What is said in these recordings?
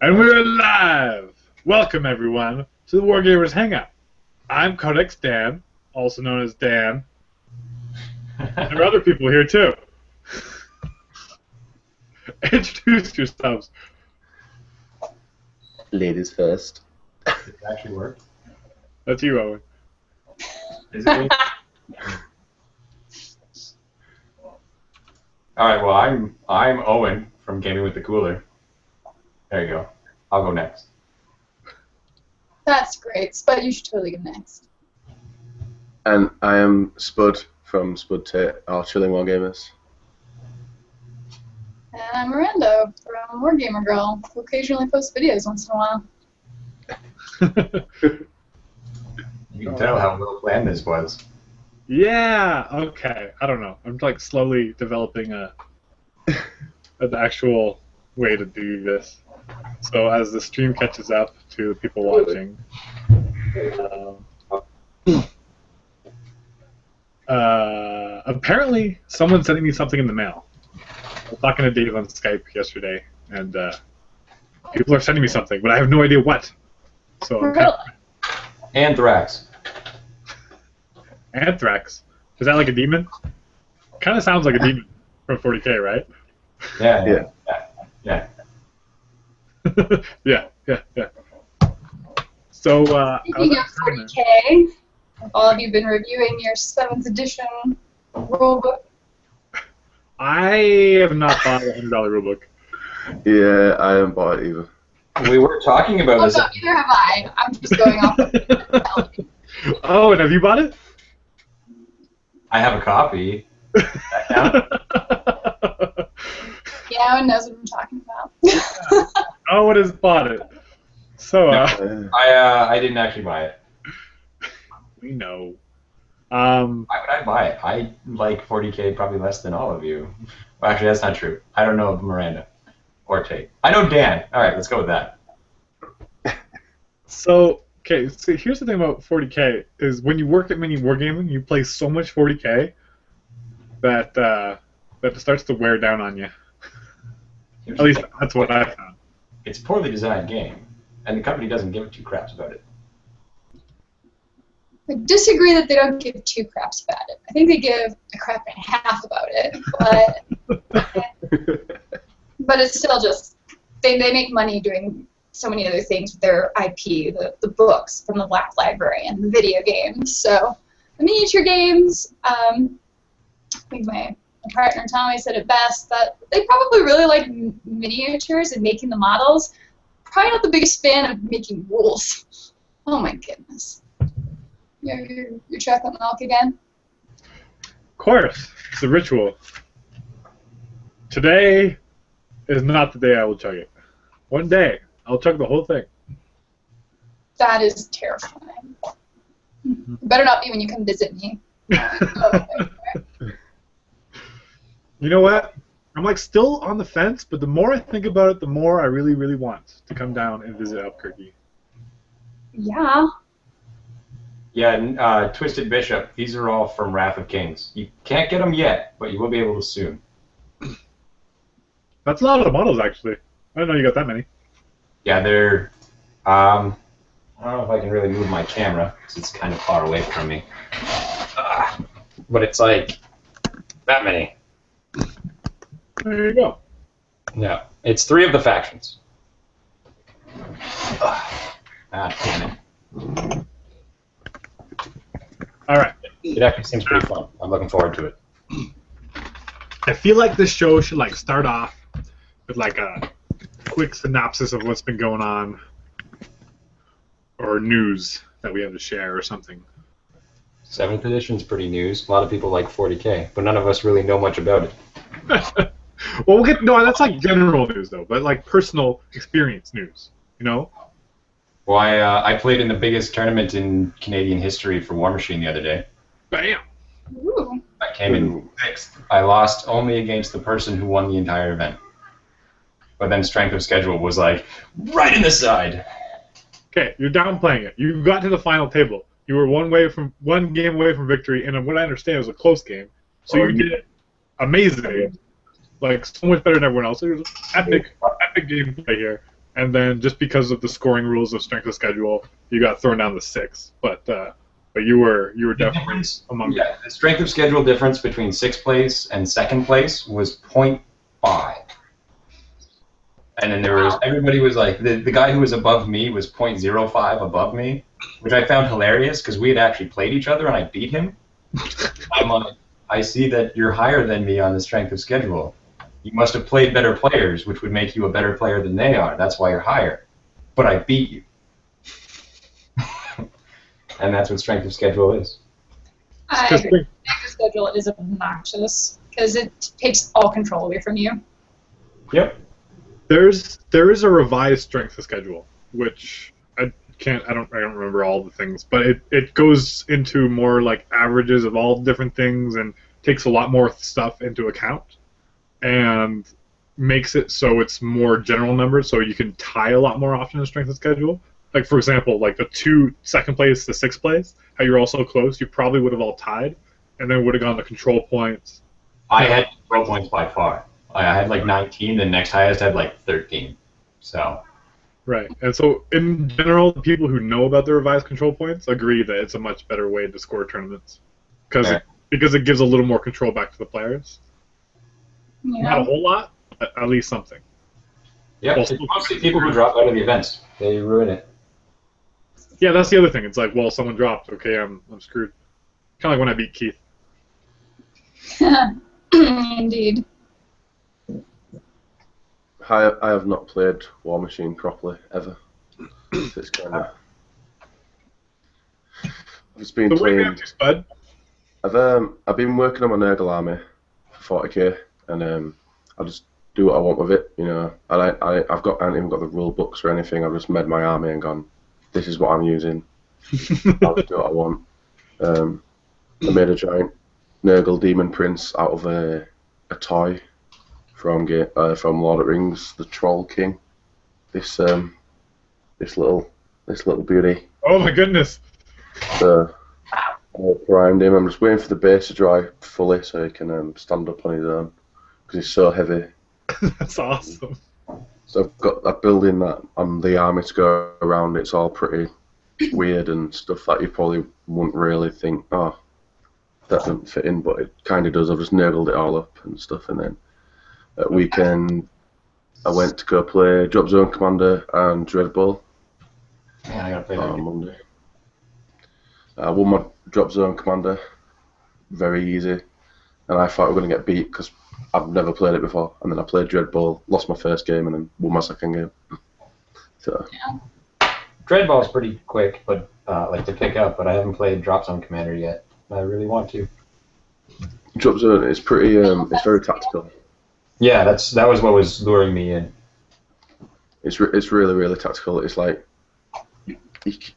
And we're live! Welcome, everyone, to the Wargamers Hangout. I'm Codex Dan, also known as Dan. And there are other people here, too. Introduce yourselves. Ladies first. Does it actually work? That's you, Owen. Is it? Alright, well, I'm Owen from Gaming with the Cooler. There you go. I'll go next. That's great. Spud, you should totally go next. And I am Spud from Spud our Chilling Wargamers. And I'm Miranda from Wargamer Girl, who occasionally posts videos once in a while. You can tell how well planned this was. Yeah, okay. I don't know. I'm like slowly developing an actual way to do this. So as the stream catches up to the people watching, apparently someone's sending me something in the mail. I was talking to Dave on Skype yesterday, and people are sending me something, but I have no idea what. So I'm kind of... Anthrax. Anthrax? Is that like a demon? Kind of sounds like a demon from 40K, right? Yeah. Yeah. So, Speaking of 40K, have all of you been reviewing your 7th edition rulebook? I have not bought a $100 rulebook. Yeah, I haven't bought it either. We were talking about this. No, neither have I. I'm just going off of Oh, and have you bought it? I have a copy. Does that count? Yeah, Owen knows what I'm talking about. Owen has bought it. So, No, I didn't actually buy it. we know. Why would I buy it? I like 40K probably less than all of you. Well, actually, that's not true. I don't know Miranda or Tate. I know Dan. All right, let's go with that. So, okay, so here's the thing about 40K, is when you work at mini wargaming, you play so much 40K that that it starts to wear down on you. At least that's what I found. It's a poorly designed game, and the company doesn't give two craps about it. I disagree that they don't give two craps about it. I think they give a crap and a half about it, but it's still just, they make money doing so many other things with their IP, the books from the Black Library and the video games. So the miniature games, I think my partner Tommy said it best, that they probably really like miniatures and making the models. Probably not the biggest fan of making rules. Oh my goodness. You're chocolate milk again? Of course, it's a ritual. Today is not the day I will chug it. One day, I'll chug the whole thing. That is terrifying. It better not be when you come visit me. You know what? I'm like still on the fence, but the more I think about it, the more I really, really want to come down and visit Albuquerque. Yeah. Yeah, Twisted Bishop, these are all from Wrath of Kings. You can't get them yet, but you will be able to soon. That's a lot of models, actually. I didn't know you got that many. Yeah, they're... I don't know if I can really move my camera, because it's kind of far away from me. But it's like that many. There you go. Yeah, it's 3 of the factions. Damn it. All right. It actually seems pretty fun. I'm looking forward to it. I feel like this show should like start off with like a quick synopsis of what's been going on, or news that we have to share, or something. 7th edition's pretty news. A lot of people like 40K, but none of us really know much about it. Well, we'll get no. That's like general news though, but like personal experience news. You know. Well, I played in the biggest tournament in Canadian history for War Machine the other day. Bam. Ooh. I came in 6th. I lost only against the person who won the entire event. But then strength of schedule was like right in the side. Okay, you're downplaying it. You got to the final table. You were one game away from victory, and what I understand it was a close game. So you did it amazing, like so much better than everyone else. It was epic gameplay here. and then just because of the scoring rules of strength of schedule, you got thrown down to 6. But you were definitely among them. Yeah, the strength of schedule difference between 6th place and 2nd place was 0.5. And then there was, everybody was like, the guy who was above me was 0.05 above me, which I found hilarious because we had actually played each other and I beat him. I'm like, I see that you're higher than me on the strength of schedule. You must have played better players, which would make you a better player than they are. That's why you're higher. But I beat you. And that's what strength of schedule is. I agree. Strength of schedule is obnoxious because it takes all control away from you. Yep. There is a revised strength of schedule, which I don't remember all the things, but it goes into more like averages of all different things and takes a lot more stuff into account and makes it so it's more general numbers, so you can tie a lot more often in strength of schedule. Like for example, like the 2nd place to 6th place, how you're all so close, you probably would have all tied, and then would have gone to control points. I had control points by far. I had like 19, the next highest had like 13. So. Right, and so in general, the people who know about the revised control points agree that it's a much better way to score tournaments because it gives a little more control back to the players. Yeah. Not a whole lot, but at least something. Yeah, it's mostly people who drop out of the events. They ruin it. Yeah, that's the other thing. It's like, well, someone dropped. Okay, I'm screwed. Kind of like when I beat Keith. Indeed. I have not played War Machine properly ever. It's kind of. I've just been playing. Spud? I've been working on my Nurgle army for 40k, and I just do what I want with it, you know. I haven't even got the rule books or anything. I've just made my army and gone, this is what I'm using. I'll just do what I want. I made a giant Nurgle Demon Prince out of a toy from Lord of the Rings, the Troll King. This little beauty. Oh my goodness! So I primed him. I'm just waiting for the base to dry fully so he can stand up on his own because he's so heavy. That's awesome. So I've got that building that the army to go around. It's all pretty weird and stuff that you probably wouldn't really think, oh, that doesn't fit in, but it kind of does. I've just nurgled it all up and stuff, and then at weekend I went to go play Drop Zone Commander and Dread Ball. Yeah, I gotta play that on Monday. I won my Drop Zone Commander, very easy, and I thought we were going to get beat because I've never played it before, and then I played Dread Ball, lost my first game, and then won my second game. So. Yeah. Dread Ball's pretty quick, but like to pick up. But I haven't played Drop Zone Commander yet. I really want to. Drop Zone is pretty. It's very tactical. Yeah, that was what was luring me in. It's really, really tactical. It's like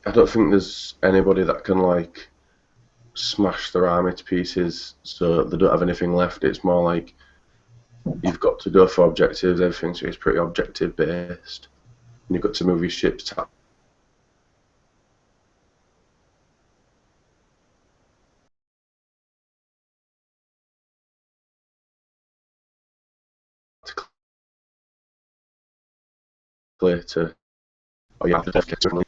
I don't think there's anybody that can like smash their army to pieces so they don't have anything left. It's more like you've got to go for objectives. Everything so it's pretty objective based, and you've got to move your ships to. Oh yeah, the death kit certainly.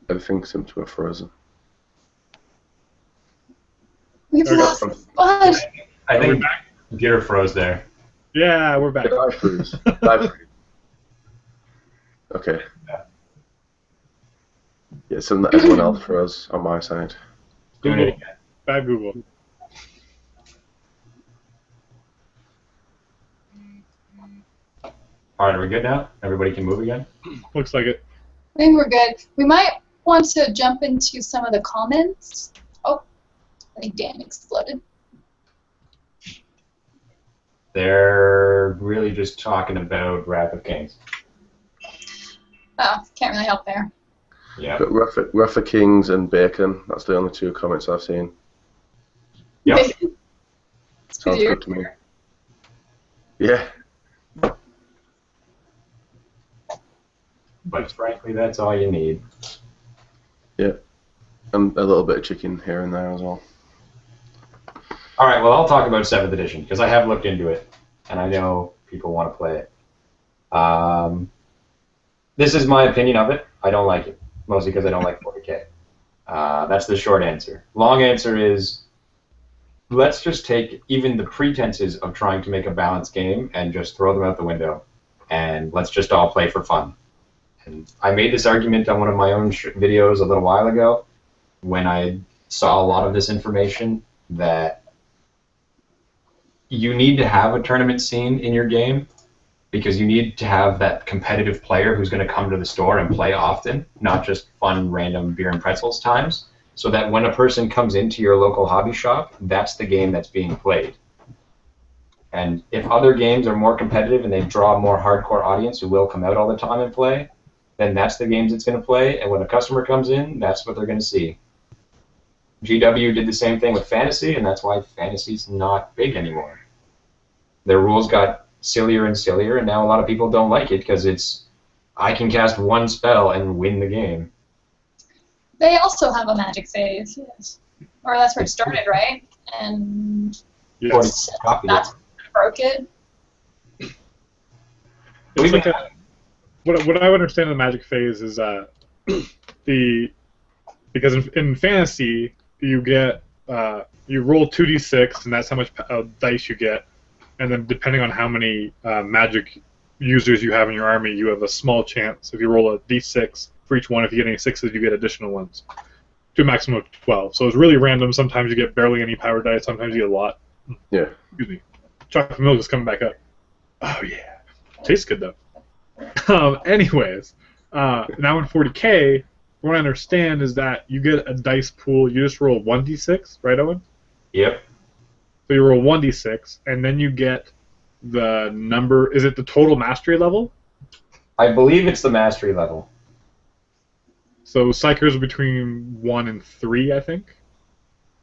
Everything seems to have frozen. We've lost Spud. I think computer froze there. Yeah, we're back. Did I freeze? Did I freeze? Okay. Yeah, something that everyone else froze on my side. Do it again. Bad Google. All right, are we good now? Everybody can move again? Looks like it. I think we're good. We might want to jump into some of the comments. Oh, I think Dan exploded. They're really just talking about Wrath of Kings. Oh, can't really help there. Yeah. But Wrath of Kings and Bacon, that's the only two comments I've seen. Yep. Sounds good to me. Yeah. But frankly, that's all you need. Yeah. And a little bit of chicken here and there as well. All right, well, I'll talk about 7th edition, because I have looked into it. and I know people want to play it. This is my opinion of it. I don't like it, mostly because I don't like 40K. That's the short answer. Long answer is, let's just take even the pretenses of trying to make a balanced game and just throw them out the window, and let's just all play for fun. And I made this argument on one of my own videos a little while ago when I saw a lot of this information, that you need to have a tournament scene in your game because you need to have that competitive player who's going to come to the store and play often, not just fun, random beer and pretzels times, so that when a person comes into your local hobby shop, that's the game that's being played. And if other games are more competitive and they draw a more hardcore audience who will come out all the time and play, then that's the games it's going to play, and when a customer comes in, that's what they're going to see. GW did the same thing with Fantasy, and that's why Fantasy's not big anymore. Their rules got sillier and sillier, and now a lot of people don't like it because it's, I can cast one spell and win the game. They also have a magic phase, yes. Or that's where it started, right? And Yes. that's what broke it. It's like what I would understand of the magic phase is because in fantasy you get you roll 2d6 and that's how much dice you get, and then depending on how many magic users you have in your army, you have a small chance. If you roll a d6 for each one, if you get any sixes, you get additional ones to a maximum of 12. So it's really random. Sometimes you get barely any power dice. Sometimes you get a lot. Yeah. Excuse me. Chocolate milk is coming back up. Oh yeah, tastes good though. Anyways, now in 40K, what I understand is that you get a dice pool. You just roll 1d6, right, Owen? Yep. So you roll 1d6, and then you get the number. Is it the total mastery level? I believe it's the mastery level. So Psychers are between 1 and 3, I think.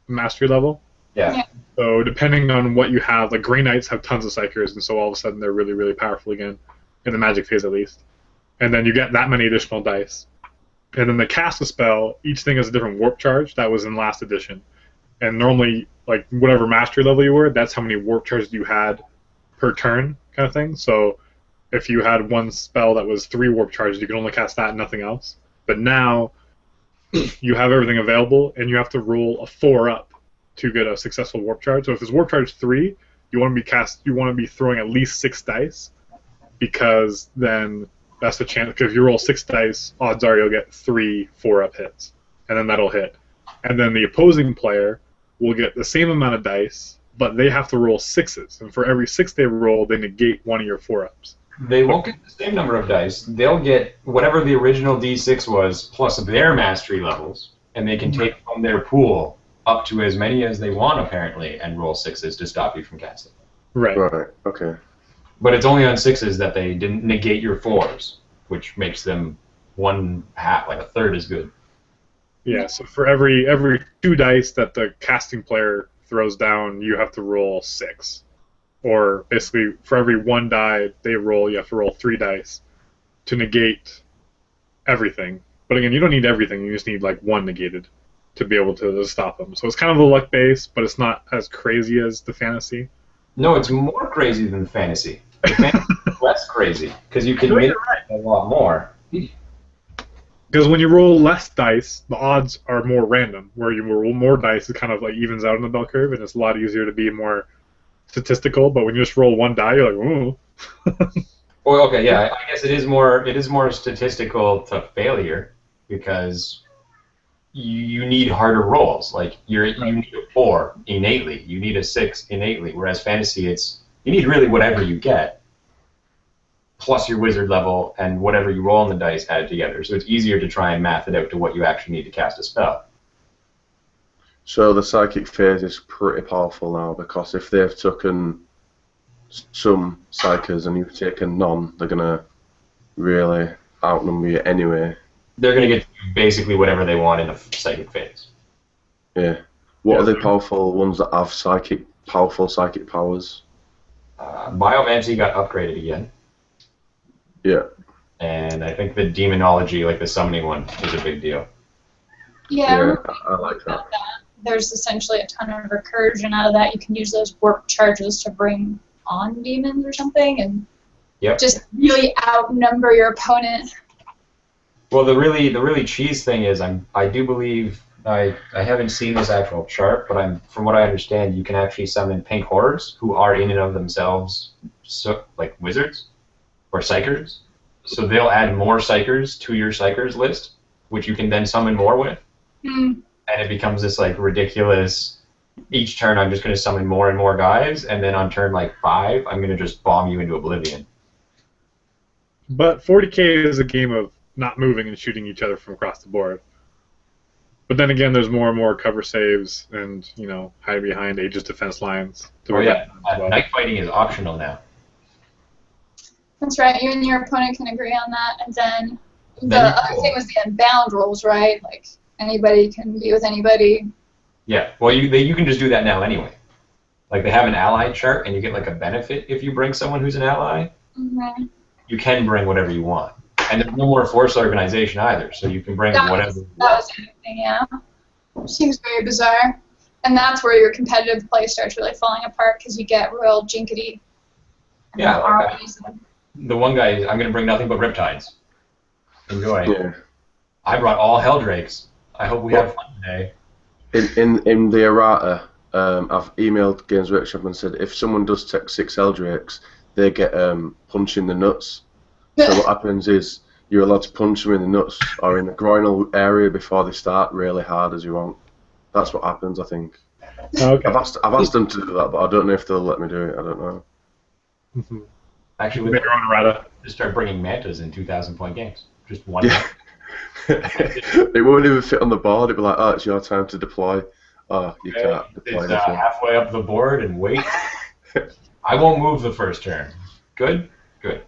Mastery level. Yeah. So depending on what you have, like Grey Knights have tons of Psychers, and so all of a sudden they're really, really powerful again, in the magic phase at least. And then you get that many additional dice. And then to cast a spell, each thing has a different warp charge. That was in last edition. And normally, like whatever mastery level you were, that's how many warp charges you had per turn, kind of thing. So if you had one spell that was 3 warp charges, you could only cast that and nothing else. But now you have everything available, and you have to roll a 4 up to get a successful warp charge. So if it's warp charge 3, you want to be throwing at least 6 dice, because then that's the chance. Because if you roll 6 dice, odds are you'll get 3 4-up hits, and then that'll hit. And then the opposing player will get the same amount of dice, but they have to roll 6s, and for every 6 they roll, they negate one of your 4-ups. They won't get the same number of dice. They'll get whatever the original D6 was plus their mastery levels, and they can take from their pool up to as many as they want, apparently, and roll 6s to stop you from casting. Right. Right. Okay. But it's only on 6s that they didn't negate your 4s, which makes them one half, like a third as good. Yeah, so for every 2 dice that the casting player throws down, you have to roll 6. Or basically, for every 1 die they roll, you have to roll 3 dice to negate everything. But again, you don't need everything, you just need like 1 negated to be able to stop them. So it's kind of a luck base, but it's not as crazy as the fantasy. No, it's more crazy than the fantasy. The fantasy is less crazy, because you can make a lot more. Because when you roll less dice, the odds are more random. Where you roll more dice, it kind of like evens out on the bell curve, and it's a lot easier to be more statistical. But when you just roll 1 die, you're like, ooh. Well, okay, yeah, I guess it is more statistical to failure, because you need harder rolls. Like you need a 4 innately, you need a 6 innately. Whereas fantasy, you need really whatever you get, plus your wizard level and whatever you roll on the dice added together. So it's easier to try and math it out to what you actually need to cast a spell. So the psychic phase is pretty powerful now, because if they've taken some psychers and you've taken none, they're gonna really outnumber you anyway. They're going to get basically whatever they want in the psychic phase. Yeah. What are the powerful ones that have powerful psychic powers? Biomancy got upgraded again. Yeah. And I think the demonology, like the summoning one, is a big deal. Yeah, I like that. There's essentially a ton of recursion out of that. You can use those warp charges to bring on demons or something, and Yep. just really outnumber your opponent. Well, the really cheese thing is I do believe I haven't seen this actual chart, but from what I understand, you can actually summon pink horrors who are in and of themselves like wizards or psychers. So they'll add more psychers to your psychers list, which you can then summon more with. Mm. And it becomes this like ridiculous. Each turn, I'm just going to summon more and more guys, and then on turn like 5, I'm going to just bomb you into oblivion. But 40k is a game of not moving and shooting each other from across the board. But then again, there's more and more cover saves and, you know, hide behind Aegis defense lines. Oh yeah, night fighting is optional now. That's right. You and your opponent can agree on that, and then the other thing was the unbound rules, right? Like anybody can be with anybody. Yeah. Well, you can just do that now anyway. Like they have an ally chart, and you get like a benefit if you bring someone who's an ally. Mm-hmm. You can bring whatever you want, and there's no more forced organization either, so you can bring whatever. That was the thing, yeah. Seems very bizarre, and that's where your competitive play starts really falling apart because you get real jinkety. Yeah. Like the one guy, I'm going to bring nothing but riptides. Enjoy. Yeah. I brought all Helldrakes. I hope we have fun today. In the errata, I've emailed Games Workshop and said if someone does take 6 Eldrakes, they get punched in the nuts. So what happens is you're allowed to punch them in the nuts or in the groinal area before they start really hard as you want. That's what happens, I think. Okay. I've asked them to do that, but I don't know if they'll let me do it. I don't know. Mm-hmm. Actually, Make your own errata. Just start bringing mantas in 2,000-point games. Just one. Yeah. It won't even fit on the board. It'll be like, oh, it's your time to deploy. Oh, you can't deploy it's halfway up the board and wait. I won't move the first turn. Good? Good.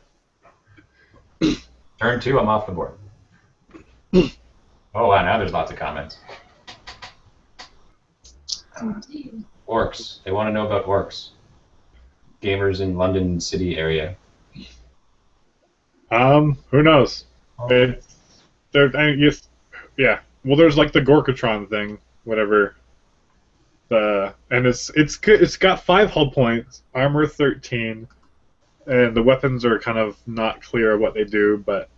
Turn 2, I'm off the board. Oh, wow, now there's lots of comments. Indeed. Orks. They want to know about orks. Gamers in London City area. Who knows? Yeah. Well, there's like the Gorkatron thing, whatever. And it's good. It's got 5 hull points, armor 13, and the weapons are kind of not clear what they do, but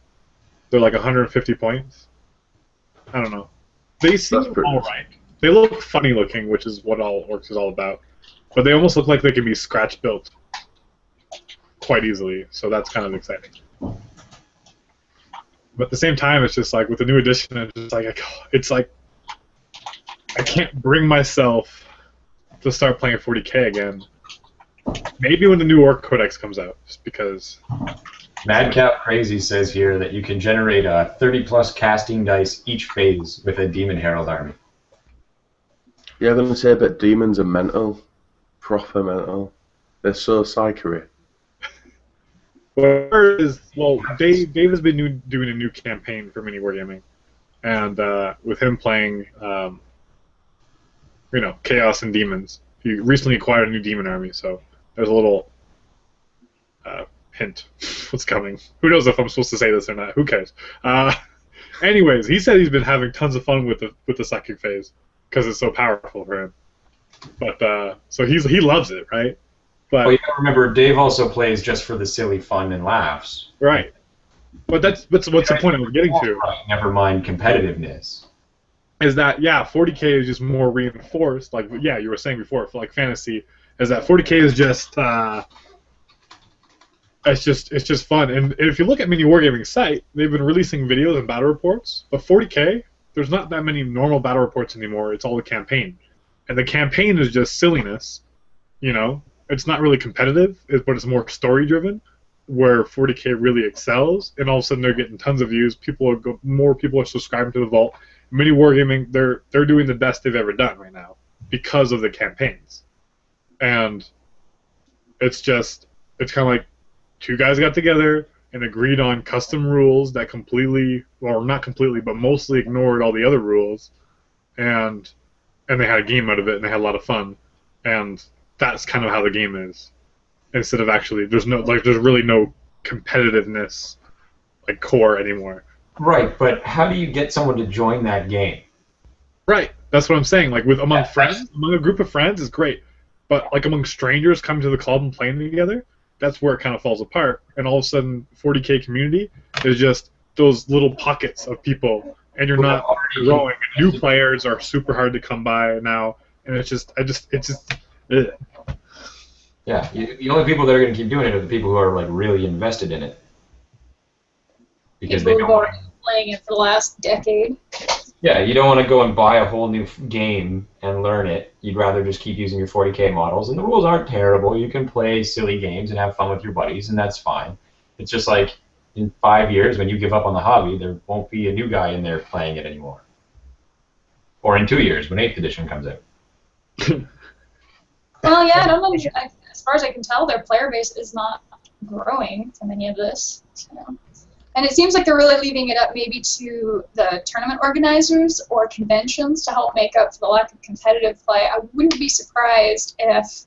they're like 150 points. I don't know. They seem all right. They look funny looking, which is what all orks is all about. But they almost look like they can be scratch built quite easily, so that's kind of exciting. But at the same time, it's just like with the new edition, it's like I can't bring myself to start playing 40k again. Maybe when the new Orc Codex comes out, just because. Madcap Crazy says here that you can generate 30+ casting dice each phase with a Demon Herald army. Yeah, I'm going to say that demons are mental. Proper mental. They're so psychery. Well, Dave has been doing a new campaign for Mini Wargaming, and with him playing, Chaos and Demons. He recently acquired a new demon army, so there's a little hint what's coming. Who knows if I'm supposed to say this or not? Who cares? Anyways, he said he's been having tons of fun with the psychic phase because it's so powerful for him. But so he loves it, right? But well, you gotta remember, Dave also plays just for the silly fun and laughs. Right. But what's the point I'm getting to? Never mind competitiveness. Is that 40k is just more reinforced? Like you were saying before, for like fantasy, is that 40k is just it's just fun. And if you look at Mini Wargaming's site, they've been releasing videos and battle reports. But 40k, there's not that many normal battle reports anymore. It's all the campaign, and the campaign is just silliness. It's not really competitive, but it's more story driven. Where 40k really excels, and all of a sudden they're getting tons of views. More people are subscribing to the Vault. Mini Wargaming, they're doing the best they've ever done right now because of the campaigns, and it's kind of like two guys got together and agreed on custom rules that not completely, but mostly ignored all the other rules, and they had a game out of it, and they had a lot of fun, and that's kind of how the game is. Instead of actually, there's really no competitiveness like core anymore. Right, but how do you get someone to join that game? Right, that's what I'm saying. Like among friends, among a group of friends, is great. But like among strangers coming to the club and playing together, that's where it kind of falls apart. And all of a sudden, 40K community is just those little pockets of people, and you're not growing. New players are super hard to come by now, and it's just ugh. Yeah, the only people that are going to keep doing it are the people who are like really invested in it. Because People they who've don't. already been playing it for the last decade. Yeah, you don't want to go and buy a whole new game and learn it. You'd rather just keep using your 40K models, and the rules aren't terrible. You can play silly games and have fun with your buddies, and that's fine. It's just like in 5 years, when you give up on the hobby, there won't be a new guy in there playing it anymore. Or in 2 years, when 8th edition comes out. Well, yeah, I don't know. As far as I can tell, their player base is not growing from any of this. So. And it seems like they're really leaving it up maybe to the tournament organizers or conventions to help make up for the lack of competitive play. I wouldn't be surprised if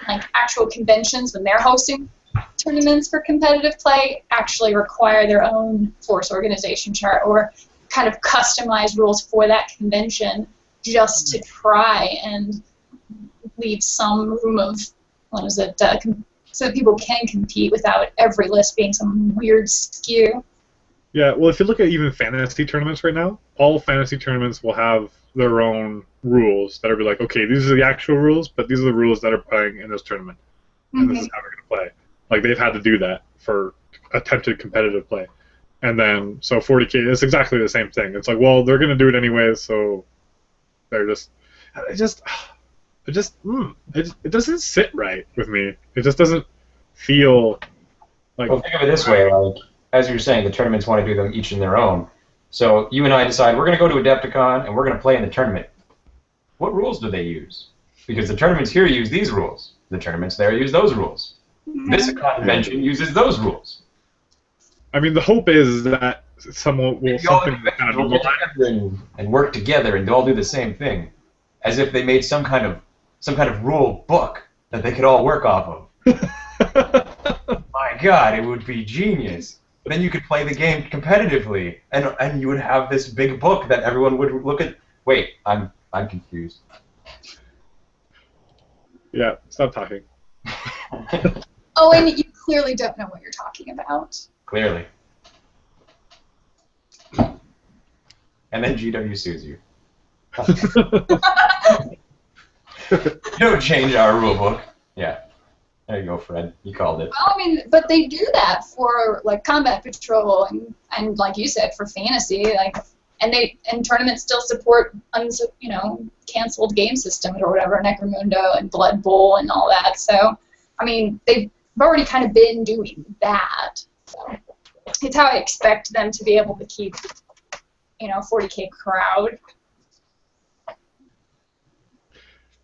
like actual conventions, when they're hosting tournaments for competitive play, actually require their own force organization chart or kind of customized rules for that convention just to try and leave some room of, so that people can compete without every list being some weird skew. Yeah, well, if you look at even fantasy tournaments right now, all fantasy tournaments will have their own rules that are like, okay, these are the actual rules, but these are the rules that are playing in this tournament, and this is how we're going to play. Like, they've had to do that for attempted competitive play. And then, so 40K, it's exactly the same thing. It's like, well, they're going to do it anyways, so they're just... It doesn't sit right with me. It just doesn't feel like... Well, think of it this way, like, as you were saying, the tournaments want to do them each in their own. So you and I decide we're going to go to Adepticon and we're going to play in the tournament. What rules do they use? Because the tournaments here use these rules. The tournaments there use those rules. This convention uses those rules. I mean, the hope is that someone will... something kind of get together and work together and all do the same thing. As if they made some kind of rule book that they could all work off of. My God, it would be genius. Then you could play the game competitively, and you would have this big book that everyone would look at. Wait, I'm confused. Yeah, stop talking. Oh, and you clearly don't know what you're talking about. Clearly. And then GW sues you. Don't change our rule book. Yeah. There you go, Fred. You called it. Well, I mean, but they do that for like Combat Patrol and like you said, for fantasy, like, and tournaments still support canceled game systems or whatever, Necromundo and Blood Bowl and all that. So, I mean, they've already kind of been doing that. So, it's how I expect them to be able to keep, 40K crowd.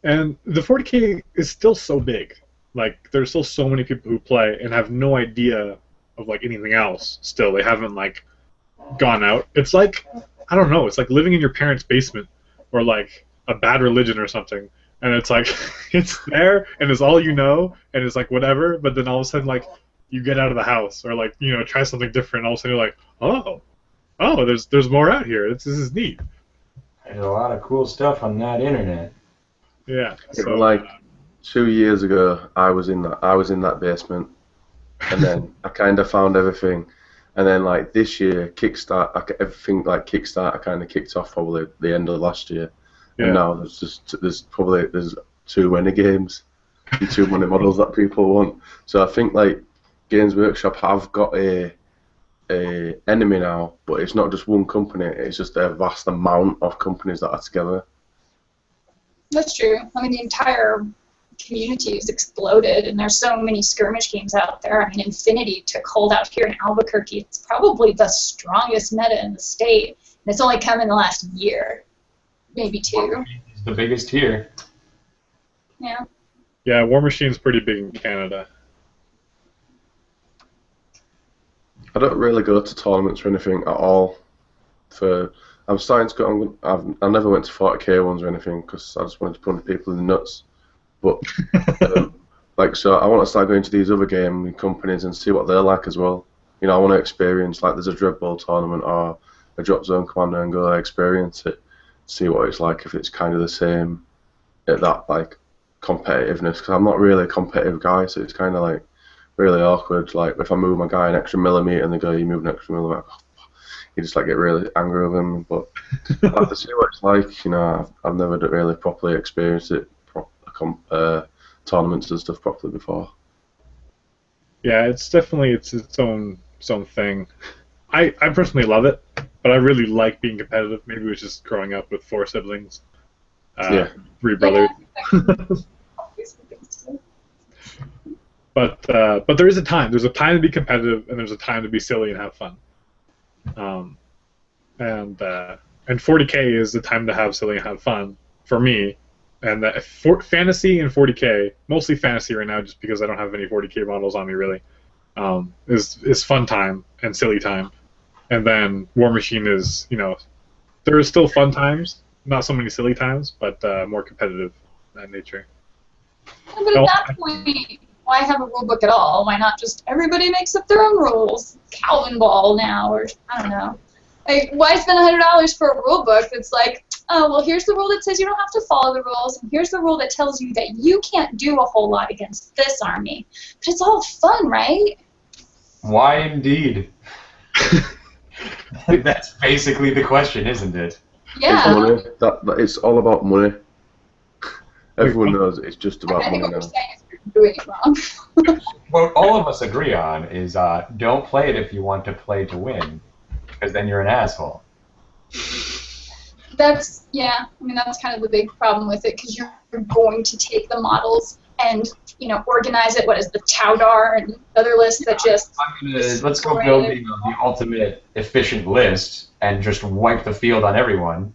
And the 40K is still so big. Like, there's still so many people who play and have no idea of, like, anything else still. They haven't, like, gone out. It's like, I don't know, it's like living in your parents' basement or, like, a Bad Religion or something. And it's like, it's there, and it's all you know, and it's like, whatever, but then all of a sudden, like, you get out of the house or, like, try something different, and all of a sudden you're like, oh, there's more out here. This is neat. There's a lot of cool stuff on that internet. Yeah. So, like 2 years ago, I was in that basement, and then I kind of found everything, and then like this year, everything like Kickstarter kind of kicked off probably the end of last year, and now there's too many games, too many models that people want. So I think like Games Workshop have got a enemy now, but it's not just one company; it's just a vast amount of companies that are together. That's true. I mean, the entire community has exploded, and there's so many skirmish games out there. I mean, Infinity took hold out here in Albuquerque. It's probably the strongest meta in the state, and it's only come in the last year, maybe two. It's the biggest here. Yeah. Yeah, War Machine's pretty big in Canada. I don't really go to tournaments or anything at all. I'm starting to go. I never went to 40K ones or anything because I just wanted to punch people in the nuts. But so I want to start going to these other gaming companies and see what they're like as well. I want to experience, like, there's a Dread Bowl tournament or a Drop Zone Commander, and go experience it, see what it's like, if it's kind of the same at that, like, competitiveness, because I'm not really a competitive guy, so it's kind of like really awkward. Like if I move my guy an extra millimeter and they go, "You move an extra millimeter," you just like get really angry with him. But I have to see what it's like. You know, I've never really properly experienced it, tournaments and stuff properly before. Yeah, it's definitely its own thing. I personally love it, but I really like being competitive. Maybe it was just growing up with 4 siblings, 3 brothers. But there is a time. There's a time to be competitive, and there's a time to be silly and have fun. And 40K is the time to have silly and have fun for me. And fantasy and 40K, mostly fantasy right now, just because I don't have any 40K models on me really, is fun time and silly time. And then War Machine is, there is still fun times, not so many silly times, but more competitive in that nature. Yeah, but at that point, why have a rule book at all? Why not just everybody makes up their own rules? Calvin Ball now, or I don't know. Like, why spend $100 for a rule book that's like, oh, well, here's the rule that says you don't have to follow the rules, and here's the rule that tells you that you can't do a whole lot against this army. But it's all fun, right? Why indeed? That's basically the question, isn't it? Yeah. It's money. It's all about money. Everyone knows it's just about I think money what now. we're saying is you're doing it wrong. What all of us agree on is don't play it if you want to play to win, because then you're an asshole. That's, yeah, I mean, that's kind of the big problem with it, because you're going to take the models and, organize it. What is the Taudar and other lists that just... Let's go build the ultimate efficient list and just wipe the field on everyone.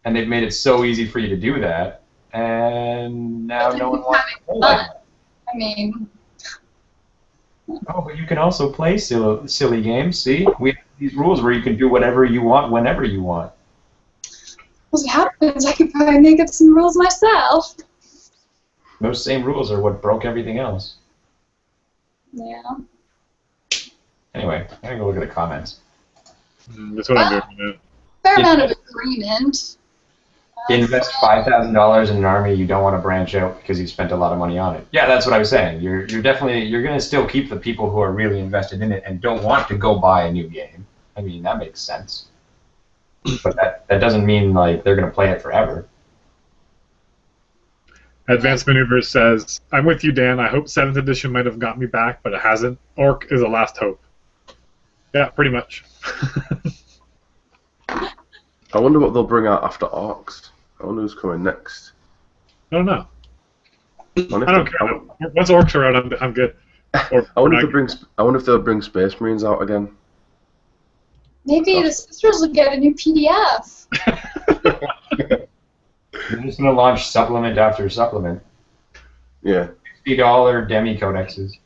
And they've made it so easy for you to do that, and now no one wants to play like that. I mean... Oh, but you can also play silly games, see? We have these rules where you can do whatever you want whenever you want. Well, what happens, I could probably make up some rules myself. Those same rules are what broke everything else. Yeah. Anyway, I'm going to go look at the comments. That's what I'm doing. Fair amount of agreement. Invest $5,000 in an army you don't want to branch out because you spent a lot of money on it. Yeah, that's what I was saying. You're going to still keep the people who are really invested in it and don't want to go buy a new game. I mean, that makes sense. But that doesn't mean like they're going to play it forever. Advanced Maneuvers says, I'm with you, Dan. I hope 7th edition might have got me back, but it hasn't. Orc is a last hope. Yeah, pretty much. I wonder what they'll bring out after orks. I wonder who's coming next. I don't know. I don't care. Once orcs are out, I'm good. I wonder if they'll bring Space Marines out again. Maybe the sisters will get a new PDF. They're just going to launch supplement after supplement. Yeah. $50 demi codexes.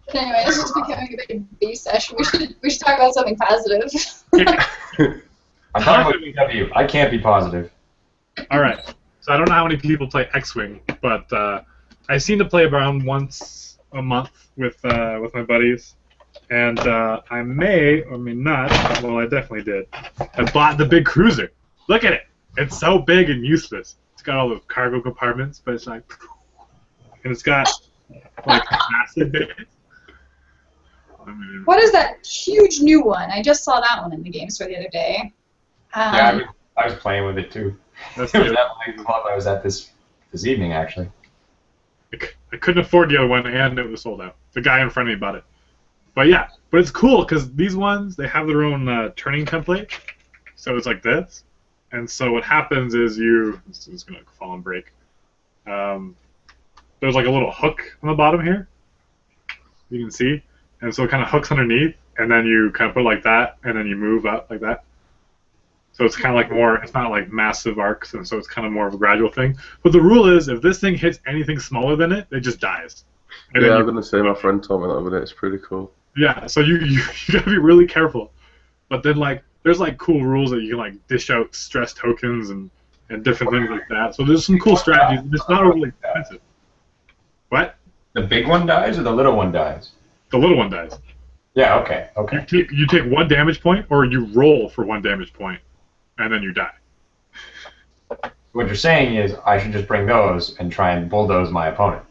But anyway, this is becoming a big B session. We should talk about something positive. I'm talking about BW. I can't be positive. All right. So I don't know how many people play X-Wing, but I seem to play around once a month with my buddies. And I may or may not, well, I definitely did. I bought the big cruiser. Look at it. It's so big and useless. It's got all the cargo compartments, but it's like, and it's got like massive bits. What is that huge new one? I just saw that one in the game store the other day. Yeah, I was playing with it too. That's It was that club I was at this evening, actually. I couldn't afford the other one, and it was sold out. The guy in front of me bought it. But yeah, but it's cool because these ones, they have their own turning template. So it's like this. And so what happens is this is going to fall and break. There's like a little hook on the bottom here. You can see. And so it kind of hooks underneath, and then you kind of put it like that, and then you move up like that. So it's kind of like more, it's not like massive arcs, and so it's kind of more of a gradual thing. But the rule is, if this thing hits anything smaller than it, it just dies. And yeah, I'm going to say my friend told me that over there. It's pretty cool. Yeah, so you got to be really careful. But then, like, there's, like, cool rules that you can, like, dish out stress tokens and different things like that. So there's some cool strategies, and it's not overly expensive. What? The big one dies or the little one dies? The little one dies. Yeah, okay, okay. You take 1 damage point, or you roll for 1 damage point, and then you die. What you're saying is I should just bring those and try and bulldoze my opponent.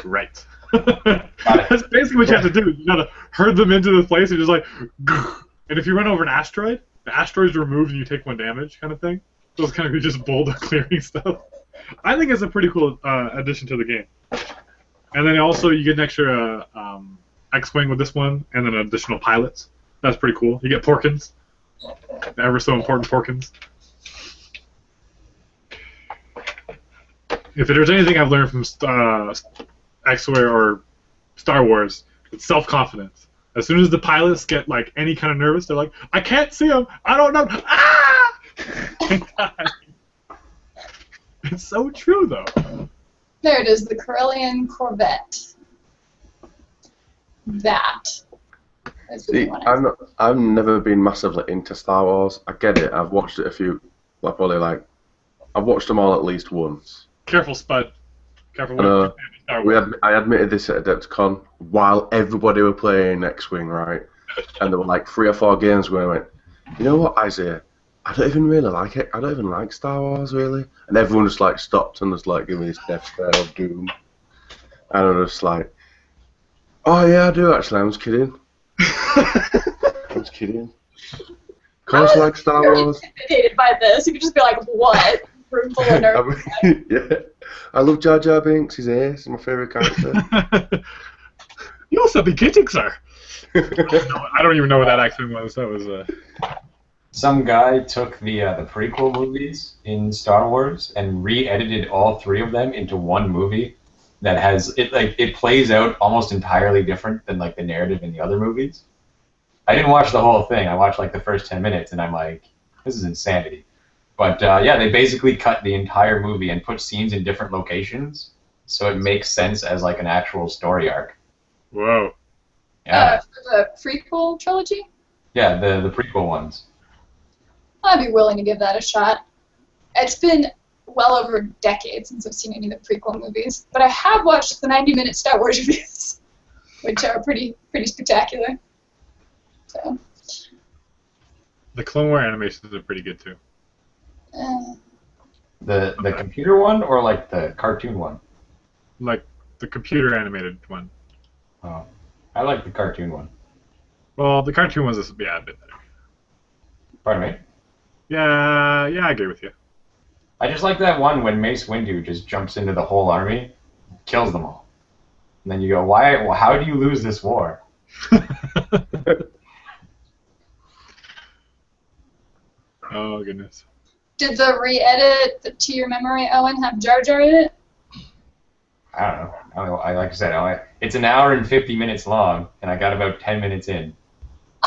Right. That's basically what you have to do. You gotta herd them into this place and just like, and if you run over an asteroid, the asteroid's removed and you take 1 damage, kind of thing. So it's kind of just bulldoze clearing stuff. I think it's a pretty cool addition to the game. And then also you get an extra X-wing with this one, and then additional pilots. That's pretty cool. You get Porkins, the ever so important Porkins. If there's anything I've learned from X-wing or Star Wars, it's self-confidence. As soon as the pilots get like any kind of nervous, they're like, "I can't see them. I don't know." Ah! It's so true, though. There it is, the Corellian Corvette. That is what See, we wanted. I've never been massively into Star Wars. I get it. I've watched it a few, like probably like, I've watched them all at least once. Careful, Spud. Careful. Star Wars. I admitted this at Adepticon while everybody were playing X-Wing, right? And there were like 3 or 4 games where I went, you know what, Isaiah? I don't even really like it. I don't even like Star Wars, really. And everyone just like stopped and was like giving me this Death Star of Doom. And I was just like, oh yeah, I do actually. I was kidding. I was kidding. Of course, I like Star Wars. Intimidated by this, you could just be like, "What?" Room full of nerds. Yeah, I love Jar Jar Binks. He's ace. He's my favorite character. You also be kidding, sir. I don't even know what that accent was. That was Some guy took the prequel movies in Star Wars and re-edited all 3 of them into one movie that has it plays out almost entirely different than like the narrative in the other movies. I didn't watch the whole thing. I watched like the first 10 minutes and I'm like, this is insanity. But yeah, they basically cut the entire movie and put scenes in different locations, so it makes sense as like an actual story arc. Whoa. Yeah. For the prequel trilogy? Yeah, the prequel ones. I'd be willing to give that a shot. It's been well over a decade since I've seen any of the prequel movies, but I have watched the 90-minute Star Wars reviews, which are pretty spectacular. So. The Clone Wars animations are pretty good too. The computer one or like the cartoon one? Like the computer animated one. Oh, I like the cartoon one. Well, the cartoon was a bit better. Pardon me? Yeah, I agree with you. I just like that one when Mace Windu just jumps into the whole army, kills them all. And then you go, why? Well, how do you lose this war? Oh, goodness. Did the re-edit to your memory, Owen, have Jar Jar in it? I don't know. Like I said, it's an hour and 50 minutes long, and I got about 10 minutes in.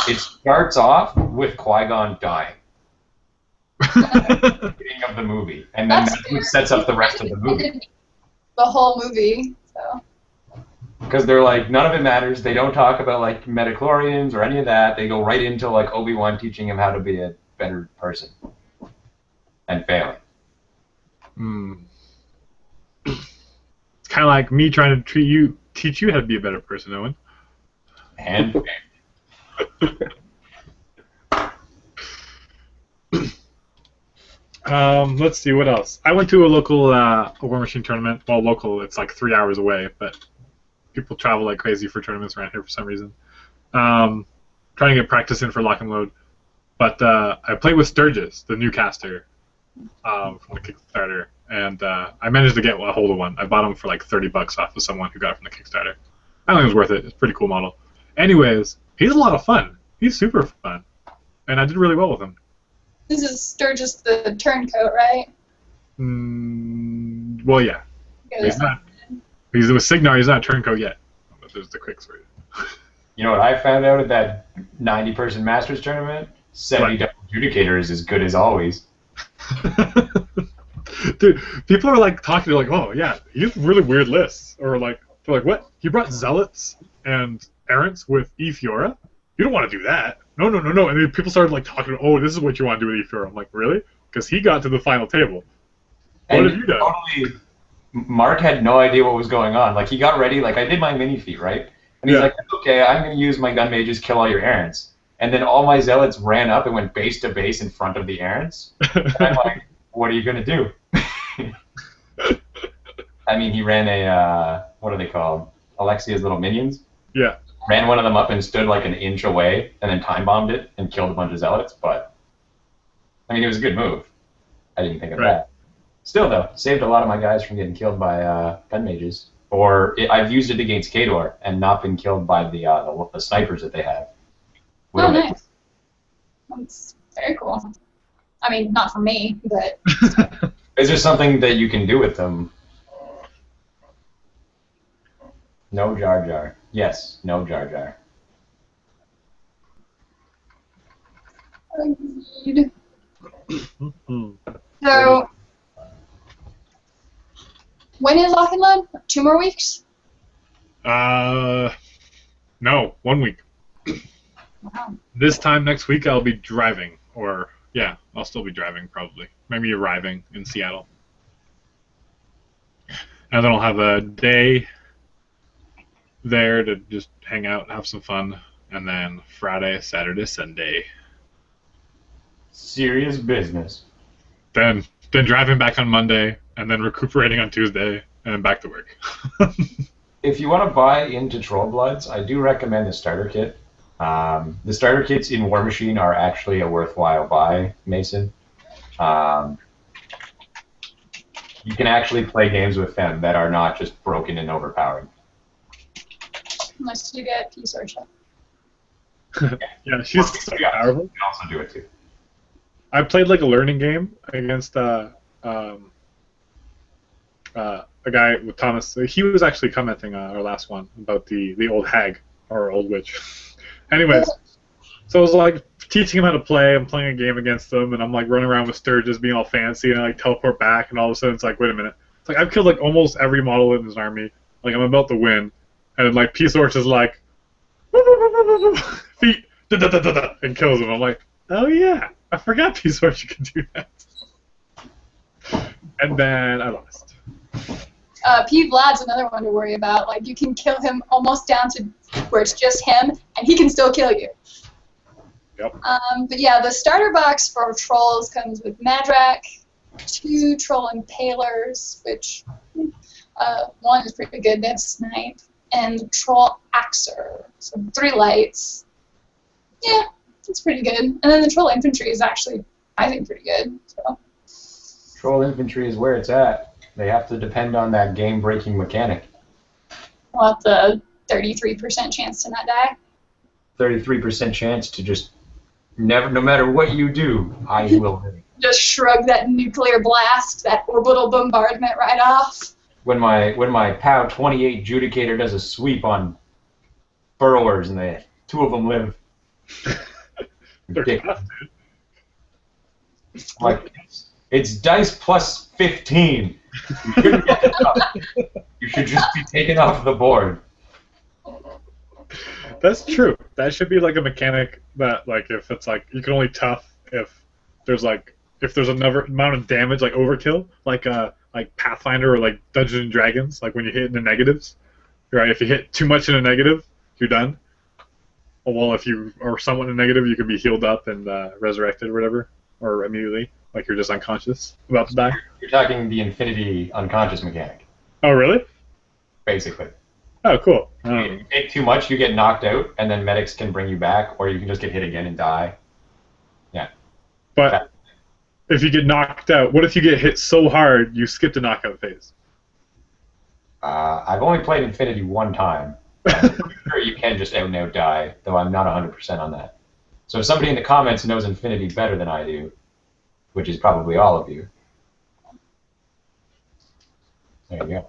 It starts off with Qui-Gon dying. At the beginning of the movie, and then that's what sets up the rest of the movie. The whole movie, so. Because they're like, none of it matters. They don't talk about like midichlorians or any of that. They go right into like Obi-Wan teaching him how to be a better person and failing. It's kind of like me trying to teach you how to be a better person, Owen. And let's see, what else? I went to a local War Machine tournament. Well, local, it's like 3 hours away, but people travel like crazy for tournaments around here for some reason. Trying to get practice in for Lock and Load. But I played with Sturgis, the new caster, from the Kickstarter, and I managed to get a hold of one. I bought him for like $30 off of someone who got it from the Kickstarter. I think it was worth it. It's a pretty cool model. Anyways, he's a lot of fun. He's super fun, and I did really well with him. This is Sturgis the turncoat, right? Well, yeah. He's not. He's with Signar. He's not a turncoat yet. But there's the quick story. you know what I found out at that 90-person Masters tournament? 70 double adjudicator is as good as always. Dude, people are like talking, like, oh yeah, he has really weird lists, or like, they're like, what? He brought zealots and errants with E Fiora? You don't want to do that. No. And then people started like talking, oh, this is what you want to do with E Fiora. I'm like, really? Because he got to the final table. What have you done? Totally, Mark had no idea what was going on. Like, he got ready, like, I did my mini feat, right? And he's like, okay, I'm going to use my gun mages, kill all your errants. And then all my zealots ran up and went base to base in front of the errants. And I'm like, what are you gonna do? I mean, he ran a what are they called? Alexia's little minions. Yeah. Ran one of them up and stood like an inch away, and then time bombed it and killed a bunch of zealots. But I mean, it was a good move. I didn't think of that. Still, though, saved a lot of my guys from getting killed by gun mages. Or I've used it against Kador and not been killed by the snipers that they have. Oh, nice. That's very cool. I mean, not for me, but... Is there something that you can do with them? No Jar Jar. Yes, no Jar Jar. Agreed. So, when is lock and load? 2 more weeks? No, 1 week. Wow. This time next week I'll be driving, or yeah, I'll still be driving probably. Maybe arriving in Seattle. And then I'll have a day there to just hang out and have some fun, and then Friday, Saturday, Sunday. Serious business. Then driving back on Monday, and then recuperating on Tuesday, and then back to work. If you want to buy into Troll Bloods, I do recommend the starter kit. The starter kits in War Machine are actually a worthwhile buy, Mason. You can actually play games with them that are not just broken and overpowered. Unless you get Peace Orchard. Yeah, she's so powerful. You can also do it too. I played like a learning game against a guy with Thomas. He was actually commenting on our last one about the old hag or old witch. Anyways, so I was like teaching him how to play. I'm playing a game against him, and I'm like running around with Sturgis being all fancy, and I like teleport back, and all of a sudden it's like, wait a minute. It's like I've killed like almost every model in his army. Like I'm about to win, and then like Peace Orch is like feet and kills him. I'm like, oh yeah, I forgot Peace Orch could do that. And then I lost. P. Vlad's another one to worry about. Like, you can kill him almost down to where it's just him, and he can still kill you. Yep. But yeah, the starter box for trolls comes with Madrak, 2 troll impalers, which one is pretty good, that's Snipe, and the troll axer, so 3 lights. Yeah, it's pretty good. And then the troll infantry is actually, I think, pretty good. So. Troll infantry is where it's at. They have to depend on that game-breaking mechanic. Well, the 33% chance to not die. 33% chance to just never, no matter what you do, I will live. Just shrug that nuclear blast, that orbital bombardment right off. When my POW 28 Judicator does a sweep on burrowers and the 2 of them live. Ridiculous. Like, it's dice plus 15. You shouldn't get it up. You should just be taken off the board. That's true. That should be like a mechanic that, like, if it's like you can only tough if there's another amount of damage, like overkill, like Pathfinder or like Dungeons and Dragons, like when you hit in the negatives, right? If you hit too much in a negative, you're done. Well, if you are somewhat in a negative, you can be healed up and resurrected or whatever, or immediately, like you're just unconscious, about to die. You're talking the infinity unconscious mechanic. Oh, really? Basically. Oh, cool. If you take too much, you get knocked out, and then medics can bring you back, or you can just get hit again and die. Yeah. But if you get knocked out, what if you get hit so hard you skip the knockout phase? I've only played Infinity one time. I'm sure you can just out and out die, though I'm not 100% on that. So if somebody in the comments knows Infinity better than I do, which is probably all of you, there you go.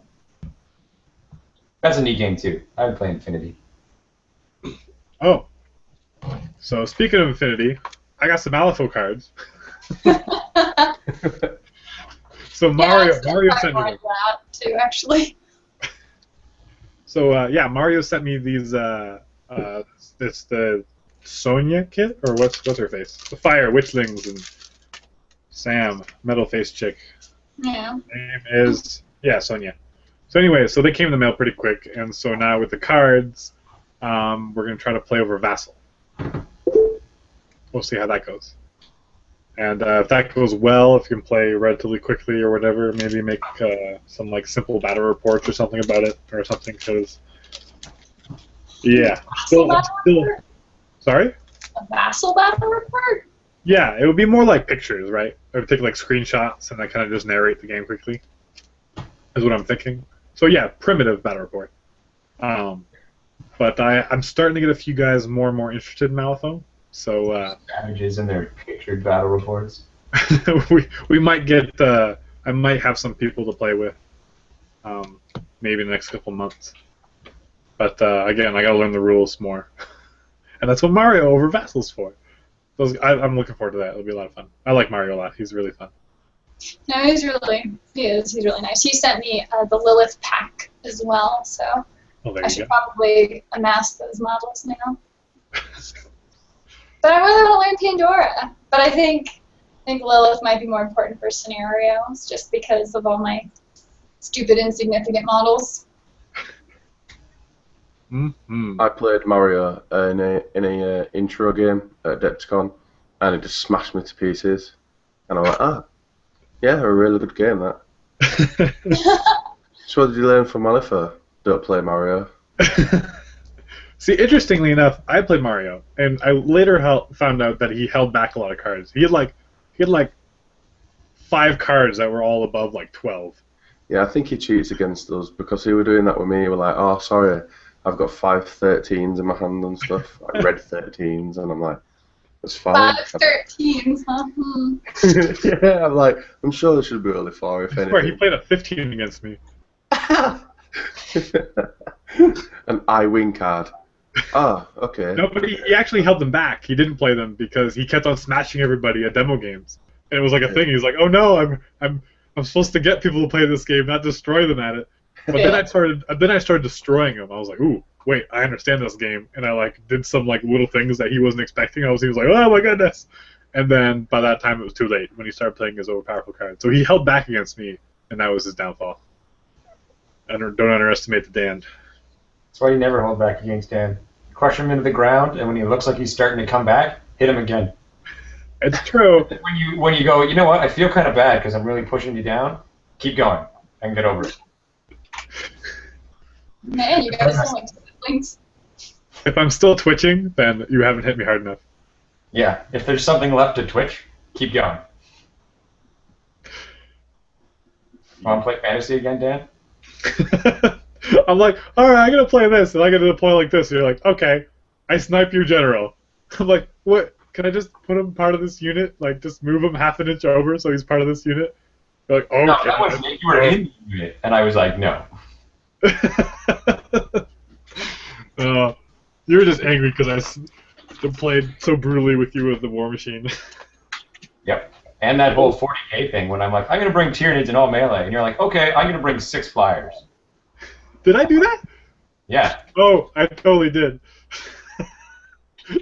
That's a neat game too. I would play Infinity. Oh. So speaking of Infinity, I got some Malifaux cards. So Mario sent me them. That too, actually. So yeah, Mario sent me these. It's the Sonya kit, or what's her face? The Fire Witchlings and Sam, metal face chick. Yeah. Name is Sonya. So anyway, so they came in the mail pretty quick, and so now with the cards, we're gonna try to play over Vassal. We'll see how that goes. And if that goes well, if you can play relatively quickly or whatever, maybe make some like simple battle reports or something about it or something. Because yeah, still. Sorry. A vassal battle report? Yeah, it would be more like pictures, right? I would take like screenshots and I kind of just narrate the game quickly. Is what I'm thinking. So yeah, primitive battle report. But I'm starting to get a few guys more and more interested in Malifaux. So Savages in their pictured battle reports. we might get. I might have some people to play with. Maybe in the next couple months. But again, I gotta learn the rules more. And that's what Mario over Vassal's for. I'm looking forward to that. It'll be a lot of fun. I like Mario a lot. He's really fun. No, he's really nice. He sent me the Lilith pack as well, so I should probably amass those models now. But I really want to learn Pandora. But I think Lilith might be more important for scenarios, just because of all my stupid, insignificant models. Mm-hmm. I played Mario in a intro game at Adepticon, and it just smashed me to pieces. And I'm like, yeah, a really good game, that. So what did you learn from Malifaux? Don't play Mario. See, interestingly enough, I played Mario, and I later found out that he held back a lot of cards. He had like 5 cards that were all above like 12. Yeah, I think he cheats against us because he was doing that with me. He was like, oh, sorry, I've got 5 13s in my hand and stuff, like red 13s, and I'm like, that's fine. 5 13s, huh? Yeah, I'm like, I'm sure there should be only 4, if anything. I swear, he played a 15 against me. An I-wing card. Oh, okay. No, but he actually held them back. He didn't play them because he kept on smashing everybody at demo games, and it was like a thing. He's like, "Oh no, I'm supposed to get people to play this game, not destroy them at it." But then I started destroying them. I was like, "Ooh, wait, I understand this game," and I like did some like little things that he wasn't expecting. He was like, "Oh my goodness!" And then by that time it was too late when he started playing his overpowerful cards. So he held back against me, and that was his downfall. Don't underestimate the Dan. That's why you never hold back against Dan. Crush him into the ground, and when he looks like he's starting to come back, hit him again. It's true. When you go, you know what? I feel kind of bad because I'm really pushing you down. Keep going and get over it. Man, you guys sound like siblings. If I'm still twitching, then you haven't hit me hard enough. Yeah. If there's something left to twitch, keep going. Want to play fantasy again, Dan? I'm like, alright, I'm gonna play this, and I gotta deploy like this. And you're like, okay, I snipe your general. I'm like, what? Can I just put him part of this unit? Like, just move him half an inch over so he's part of this unit? You're like, okay. No, that wasn't it. You were in the unit, and I was like, no. You were just angry because I played so brutally with you with the War Machine. Yep. And that whole 40k thing when I'm like, I'm going to bring Tyranids in all melee. And you're like, okay, I'm going to bring 6 flyers. Did I do that? Yeah. Oh, I totally did.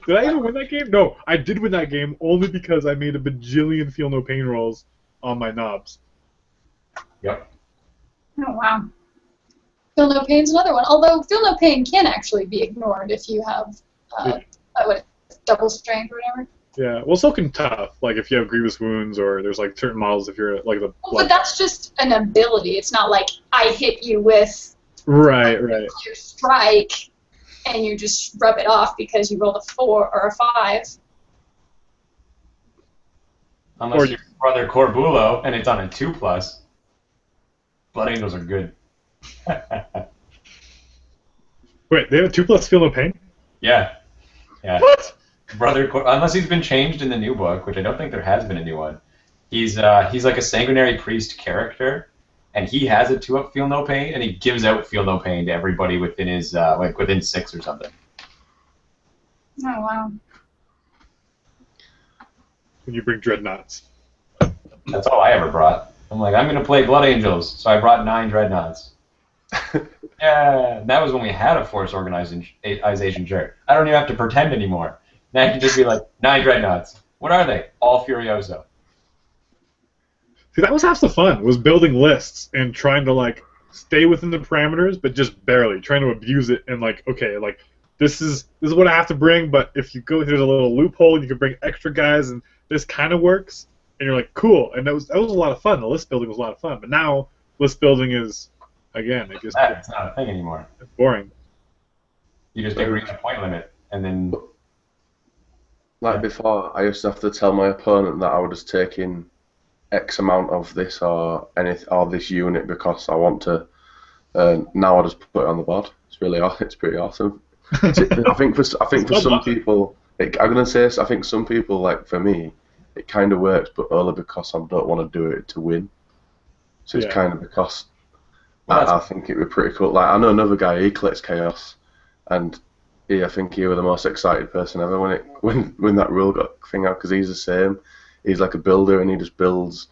Did I even win that game? No, I did win that game only because I made a bajillion Feel No Pain rolls on my knobs. Yep. Oh, wow. Feel No Pain's another one. Although Feel No Pain can actually be ignored if you have double strength or whatever. Yeah, well, so can Tough. Like, if you have grievous wounds or there's, like, certain models if you're, like, the... Well, but that's just an ability. It's not like I hit you with... Right. Your strike, and you just rub it off because you rolled a 4 or a 5. Unless you're Brother Corbulo, and it's on a 2+. Blood Angels are good. Wait, they have a 2+ Feel No Pain? Yeah. What? Unless he's been changed in the new book, which I don't think there has been a new one. He's like a sanguinary priest character, and he has a 2-up Feel No Pain, and he gives out Feel No Pain to everybody within his within 6 or something. Oh wow! When you bring Dreadnoughts. That's all I ever brought. I'm like, I'm gonna play Blood Angels, so I brought 9 Dreadnoughts. Yeah, that was when we had a force organization shirt. I don't even have to pretend anymore. Now I can just be like, 9 Dreadnoughts. What are they? All Furioso. See, that was half the fun, was building lists and trying to, like, stay within the parameters, but just barely, trying to abuse it and, like, okay, like, this is what I have to bring, but if you go, there's a little loophole, and you can bring extra guys, and this kind of works, and you're like, cool, and that was a lot of fun. The list building was a lot of fun, but now list building is, again, it just It's not a thing anymore. it's boring. You just agree to a point limit, and then Like before, I used to have to tell my opponent that I was taking X amount of this or this unit because I want to. Now I just put it on the board. It's pretty awesome. I think for some people, I'm gonna say this, I think some people, like for me, it kind of works, but only because I don't want to do it to win. So it's kind of because I think it would be pretty cool. Like I know another guy, he collects chaos, and I think he was the most excited person ever when that rule got thing out, because he's the same. He's like a builder, and he just builds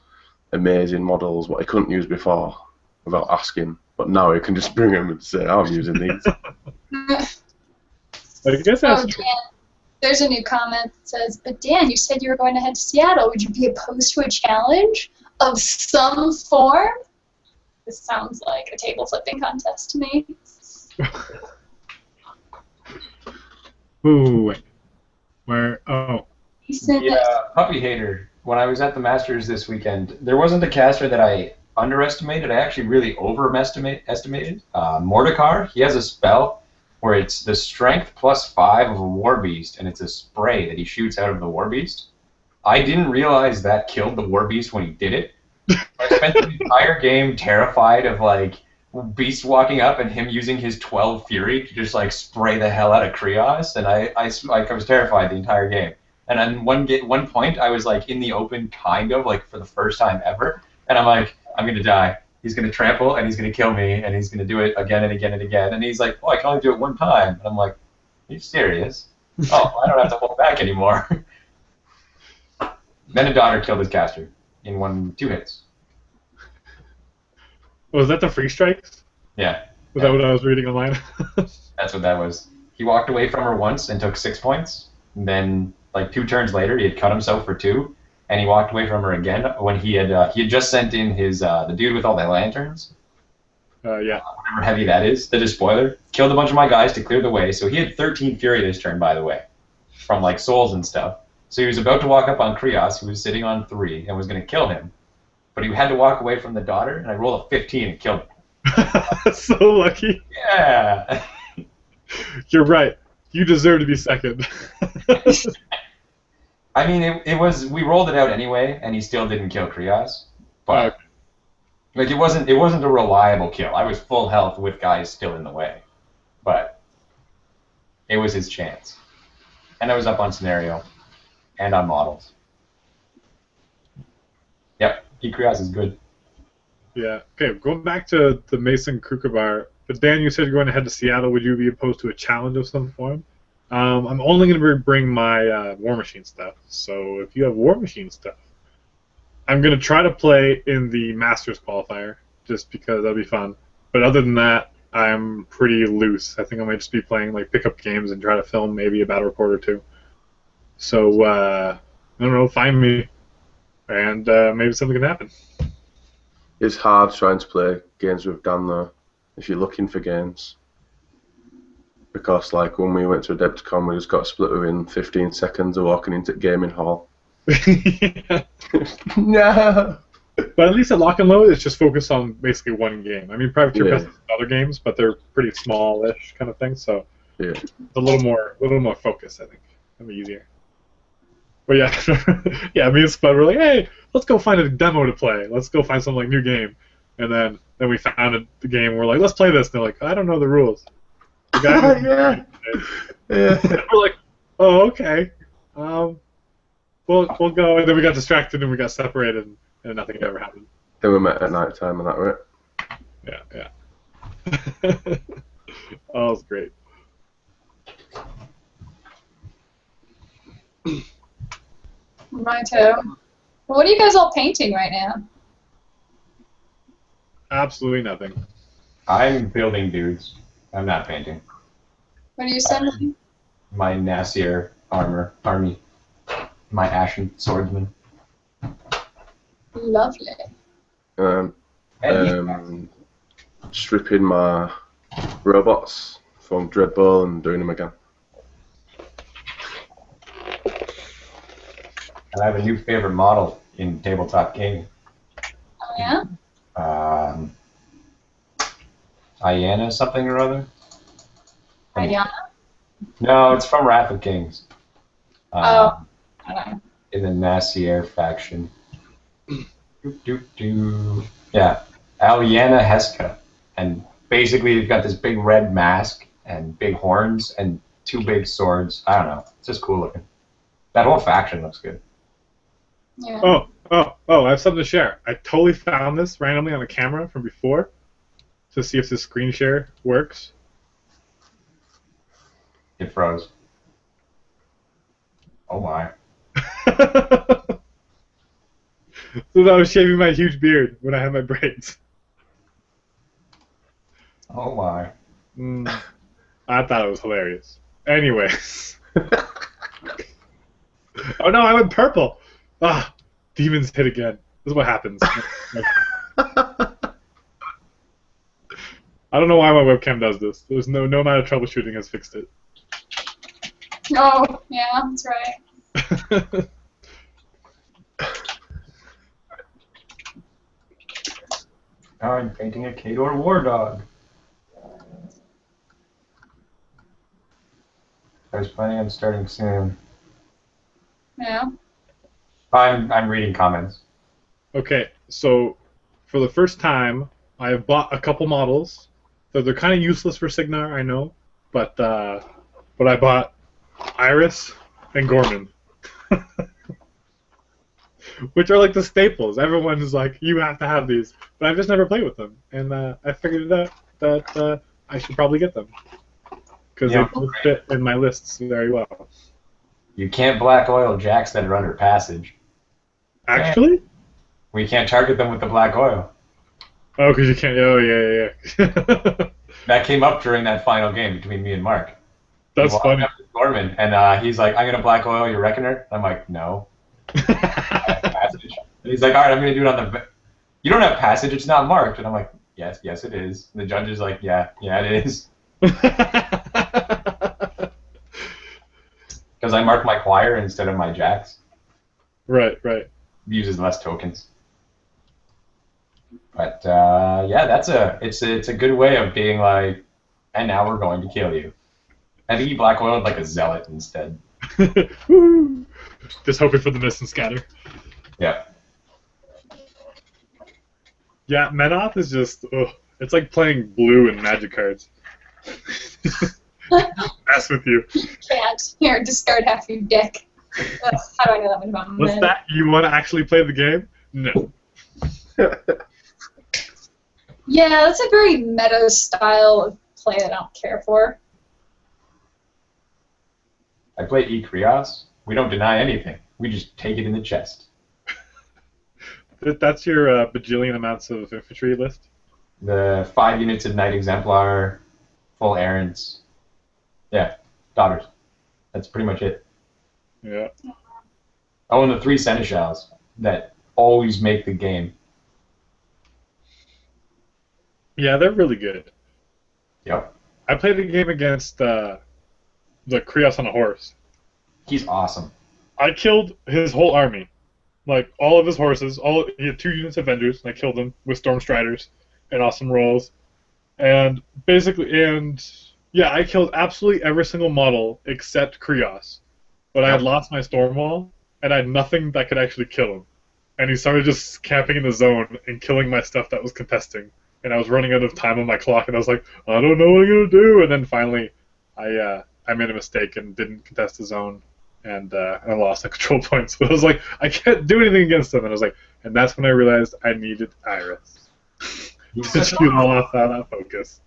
amazing models what he couldn't use before without asking. But now he can just bring them and say, "I'm using these." I guess that's Dan, there's a new comment that says, "But Dan, you said you were going to head to Seattle. Would you be opposed to a challenge of some form?" This sounds like a table flipping contest to me. Ooh, wait. Where? Oh. yeah, Puppy Hater. When I was at the Masters this weekend, there wasn't a caster that I underestimated. I actually really overestimated. Mordekar, he has a spell where it's the strength +5 of a war beast, and it's a spray that he shoots out of the war beast. I didn't realize that killed the war beast when he did it. I spent the entire game terrified of like Beast walking up and him using his 12 Fury to just like spray the hell out of Krios, and I was terrified the entire game. And then one point I was like in the open, kind of like for the first time ever, and I'm like, I'm gonna die. He's gonna trample and he's gonna kill me and he's gonna do it again and again and again. And he's like, oh, I can only do it one time. And I'm like, are you serious? Oh, I don't have to hold back anymore. Then a daughter killed his caster in 2 hits. Was that the free strikes? Yeah. Was that what I was reading online? That's what that was. He walked away from her once and took 6 points. And then, like 2 turns later, he had cut himself for 2, and he walked away from her again when he had just sent in his the dude with all the lanterns. Yeah. Whatever heavy that is, the despoiler. Killed a bunch of my guys to clear the way. So he had 13 Fury this turn, by the way, from like souls and stuff. So he was about to walk up on Krios, who was sitting on 3, and was going to kill him. But he had to walk away from the daughter, and I rolled a 15 and killed him. So lucky. Yeah. You're right. You deserve to be second. I mean, it was. We rolled it out anyway, and he still didn't kill Krios. But like, it wasn't a reliable kill. I was full health with guys still in the way, but it was his chance. And I was up on scenario, and on models. Yep, Krios is good. Yeah. Okay, going back to the Mason Krukabar. But Dan, you said you're going to head to Seattle. Would you be opposed to a challenge of some form? I'm only going to bring my War Machine stuff. So if you have War Machine stuff, I'm going to try to play in the Masters qualifier, just because that'll be fun. But other than that, I'm pretty loose. I think I might just be playing like pickup games and try to film maybe a battle report or 2. So I don't know, find me, and maybe something can happen. It's hard trying to play games with Dan though, if you're looking for games. Because like when we went to Adepticon, we just got split within 15 seconds of walking into gaming hall. Yeah. No. But at least at Lock and Load, it's just focused on basically one game. I mean, Privateer Yeah. Pest has other games, but they're pretty small-ish kind of thing. So Yeah. it's a little more focused, I think. That'd be easier. But yeah, yeah. Me and Spud were like, hey, let's go find a demo to play. Let's go find some like new game. And then we found the game. We're like, let's play this. And they're like, I don't know the rules. The guy Yeah. Yeah. we're like, oh, okay. We'll go. And then we got distracted and we got separated, and nothing ever happened. Then we met at night time and that were it. Yeah. Oh, it was great. Righto. What are you guys all painting right now? Absolutely nothing. I'm building dudes. I'm not painting. What are you sending? My Nasir army. My Ashen swordsman. Lovely. Stripping my robots from Dreadball and doing them again. I have a new favorite model in tabletop gaming. Oh yeah. Iana something or other. Ayana. No, it's from Wrath of Kings. Oh. Okay. In the Nassier faction. Yeah, Aliana Heska, and basically you've got this big red mask and big horns and two big swords. I don't know. It's just cool looking. That whole faction looks good. Yeah. Oh! I have something to share. I totally found this randomly on a camera from before to see if this screen share works. It froze. Oh my. So I was shaving my huge beard when I had my braids. Oh my. I thought it was hilarious. Anyways. Oh no, I went purple. Ah, demons hit again. This is what happens. I don't know why my webcam does this. There's no amount of troubleshooting has fixed it. Oh, yeah, that's right. Now I'm painting a Khador war dog. I was planning on starting soon. Yeah. I'm reading comments. Okay, so for the first time, I have bought a couple models. So they're kind of useless for Signar, I know, but I bought Iris and Gorman, which are like the staples. Everyone is like, you have to have these, but I've just never played with them, and I figured out that I should probably get them because they both fit in my lists very well. You can't black oil jacks that are under passage. Actually? We can't target them with the black oil. Oh, because you can't. Oh, yeah. That came up during that final game between me and Mark. That's funny. Up to Gorman, and he's like, I'm going to black oil your Reckoner. I'm like, no. I have passage. And he's like, all right, I'm going to do it on the... You don't have passage, it's not marked. And I'm like, yes, it is. And the judge is like, yeah, it is. Because I mark my choir instead of my jacks. Right. It uses less tokens. But yeah, it's a good way of being like, and now we're going to kill you. I think he black oiled like a zealot instead. Woo! Just hoping for the miss and scatter. Yeah. Yeah, Menoth is just it's like playing blue in Magic cards. Mess with you. Can't. Here, discard half your deck. How do I know that much about What's that? You want to actually play the game? No. Yeah, that's a very meta style of play that I don't care for. I play E-Krios. We don't deny anything. We just take it in the chest. That's your bajillion amounts of infantry list? The 5 units of Knight Exemplar, full errands. Yeah, daughters. That's pretty much it. Yeah. Oh, and the 3 seneschals that always make the game. Yeah, they're really good. Yep. I played a game against the Krios on a horse. He's awesome. I killed his whole army. Like, all of his horses. He had 2 units of Avengers, and I killed them with Storm Striders and awesome rolls. And yeah, I killed absolutely every single model except Krios. But I had lost my Stormwall, and I had nothing that could actually kill him. And he started just camping in the zone and killing my stuff that was contesting. And I was running out of time on my clock, and I was like, I don't know what I'm going to do. And then finally, I made a mistake and didn't contest the zone, and I lost the control points. But I was like, I can't do anything against them. And I was like, and that's when I realized I needed Iris to shoot all off that focus.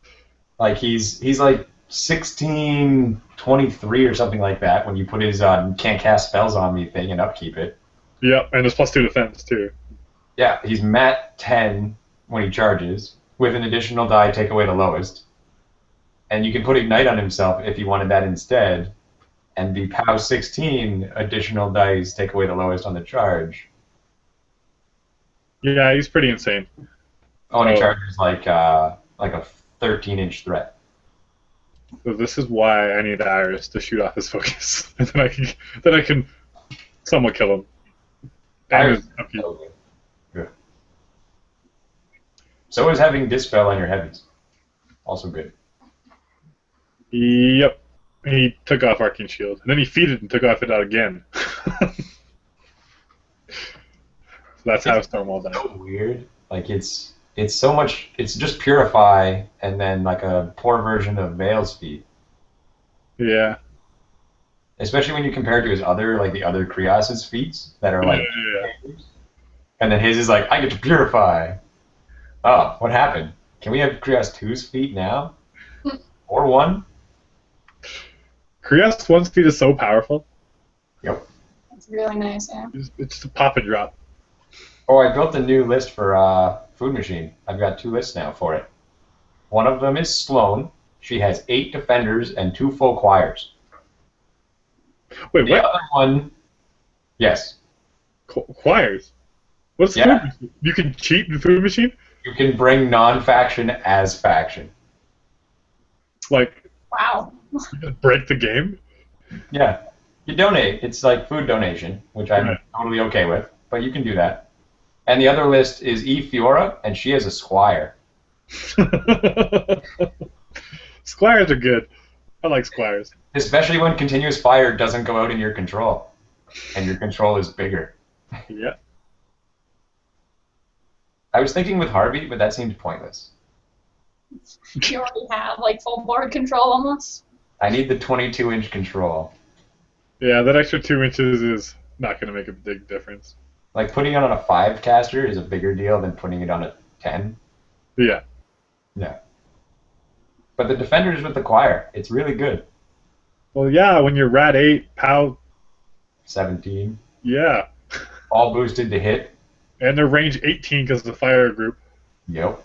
Like he's like 1623 or something like that when you put his can't cast spells on me thing and upkeep it. Yep, and there's +2 defense too. Yeah, he's mat 10 when he charges with an additional die take away the lowest. And you can put Ignite on himself if you wanted that instead, and the POW 16 additional dice take away the lowest on the charge. Yeah, he's pretty insane. Oh, and he charges like a 13-inch threat. So this is why I need Iris to shoot off his focus, and then I can somewhat kill him. And his upkeep. so good. So is having Dispel on your heavies. Also good. Yep. He took off Arcane Shield. And then he feeded and took off it out again. So that's how Stormwall died. So weird. Like it's so much. It's just Purify and then like a poor version of Veil's feat. Yeah. Especially when you compare it to his other, like the other Krios' feats that are like, Yeah. and then his is like, I get to Purify. Oh, what happened? Can we have Krios 2's feat now? Or 1? Krios 1's feat is so powerful. Yep. It's really nice, yeah. It's just a pop and drop. Oh, I built a new list for Food Machine. I've got 2 lists now for it. One of them is Sloane. She has 8 defenders and 2 full choirs. Wait, The what? other one, yes. Choirs? What's Yeah. Food Machine? You can cheat in Food Machine? You can bring non-faction as faction. Like, Wow. you just break the game? Yeah. You donate. It's like food donation, which I'm Right. totally okay with, but you can do that. And the other list is E. Fiora, and she has a squire. Squires are good. I like Squires. Especially when continuous fire doesn't go out in your control, and your control is bigger. Yeah. I was thinking with Harvey, but that seemed pointless. You already have like full board control almost. I need the 22-inch control. Yeah, that extra 2 inches is not going to make a big difference. Like, putting it on a 5 caster is a bigger deal than putting it on a 10. Yeah. Yeah. But the defenders with the choir, it's really good. Well, yeah, when you're Rat 8, POW, 17. yeah. All boosted to hit. And they're range 18 because of the fire group. Yep.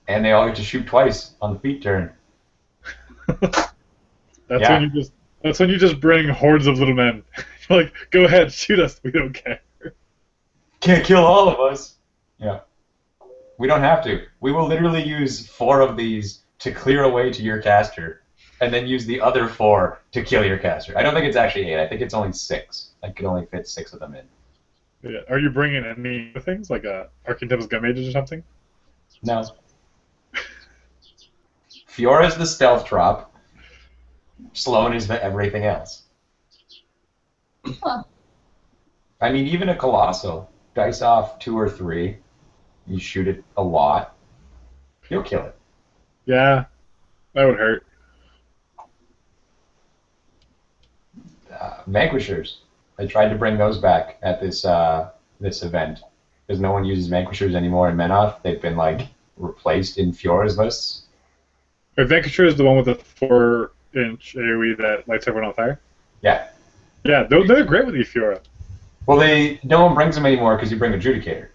And they all get to shoot twice on the feet turn. That's Yeah. when you just bring hordes of little men. You're like, go ahead, shoot us, we don't care. Can't kill all of us. Yeah. We don't have to. We will literally use 4 of these to clear a way to your caster, and then use the other 4 to kill your caster. I don't think it's actually 8. I think it's only 6. I could only fit 6 of them in. Yeah. Are you bringing any other things, like Arcane Tempest Gun Mages or something? No. Fiora's the stealth drop. Sloane is the everything else. Huh. I mean, even a Colossal. Dice off 2 or 3. You shoot it a lot. You'll kill it. Yeah, that would hurt. Vanquishers. I tried to bring those back at this this event because no one uses Vanquishers anymore in Menoth. They've been like replaced in Fiora's lists. Wait, Vanquisher is the one with the 4-inch AoE that lights everyone on fire? Yeah. Yeah, they're great with Efiora. Well, no one brings them anymore because you bring Adjudicator,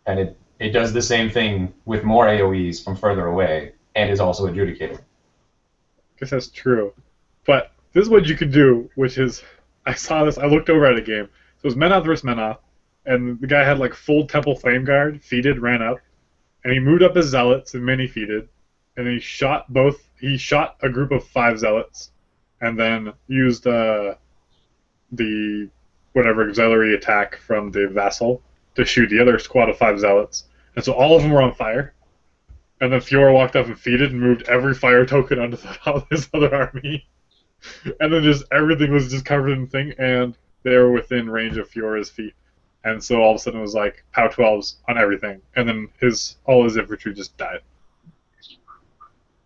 and it does the same thing with more AoEs from further away, and is also Adjudicator. I guess that's true. But this is what you could do, which is, I saw this, I looked over at a game. So it was Menoth versus Menoth, and the guy had like full Temple Flame Guard, feeded, ran up, and he moved up his Zealots and mini feeded, and then he shot a group of 5 Zealots, and then used the whatever auxiliary attack from the Vassal to shoot the other squad of 5 Zealots. And so all of them were on fire. And then Fiora walked up and feeded and moved every fire token onto his other army. And then just everything was just covered in thing, and they were within range of Fiora's feet. And so all of a sudden it was like POW 12s on everything. And then all his infantry just died.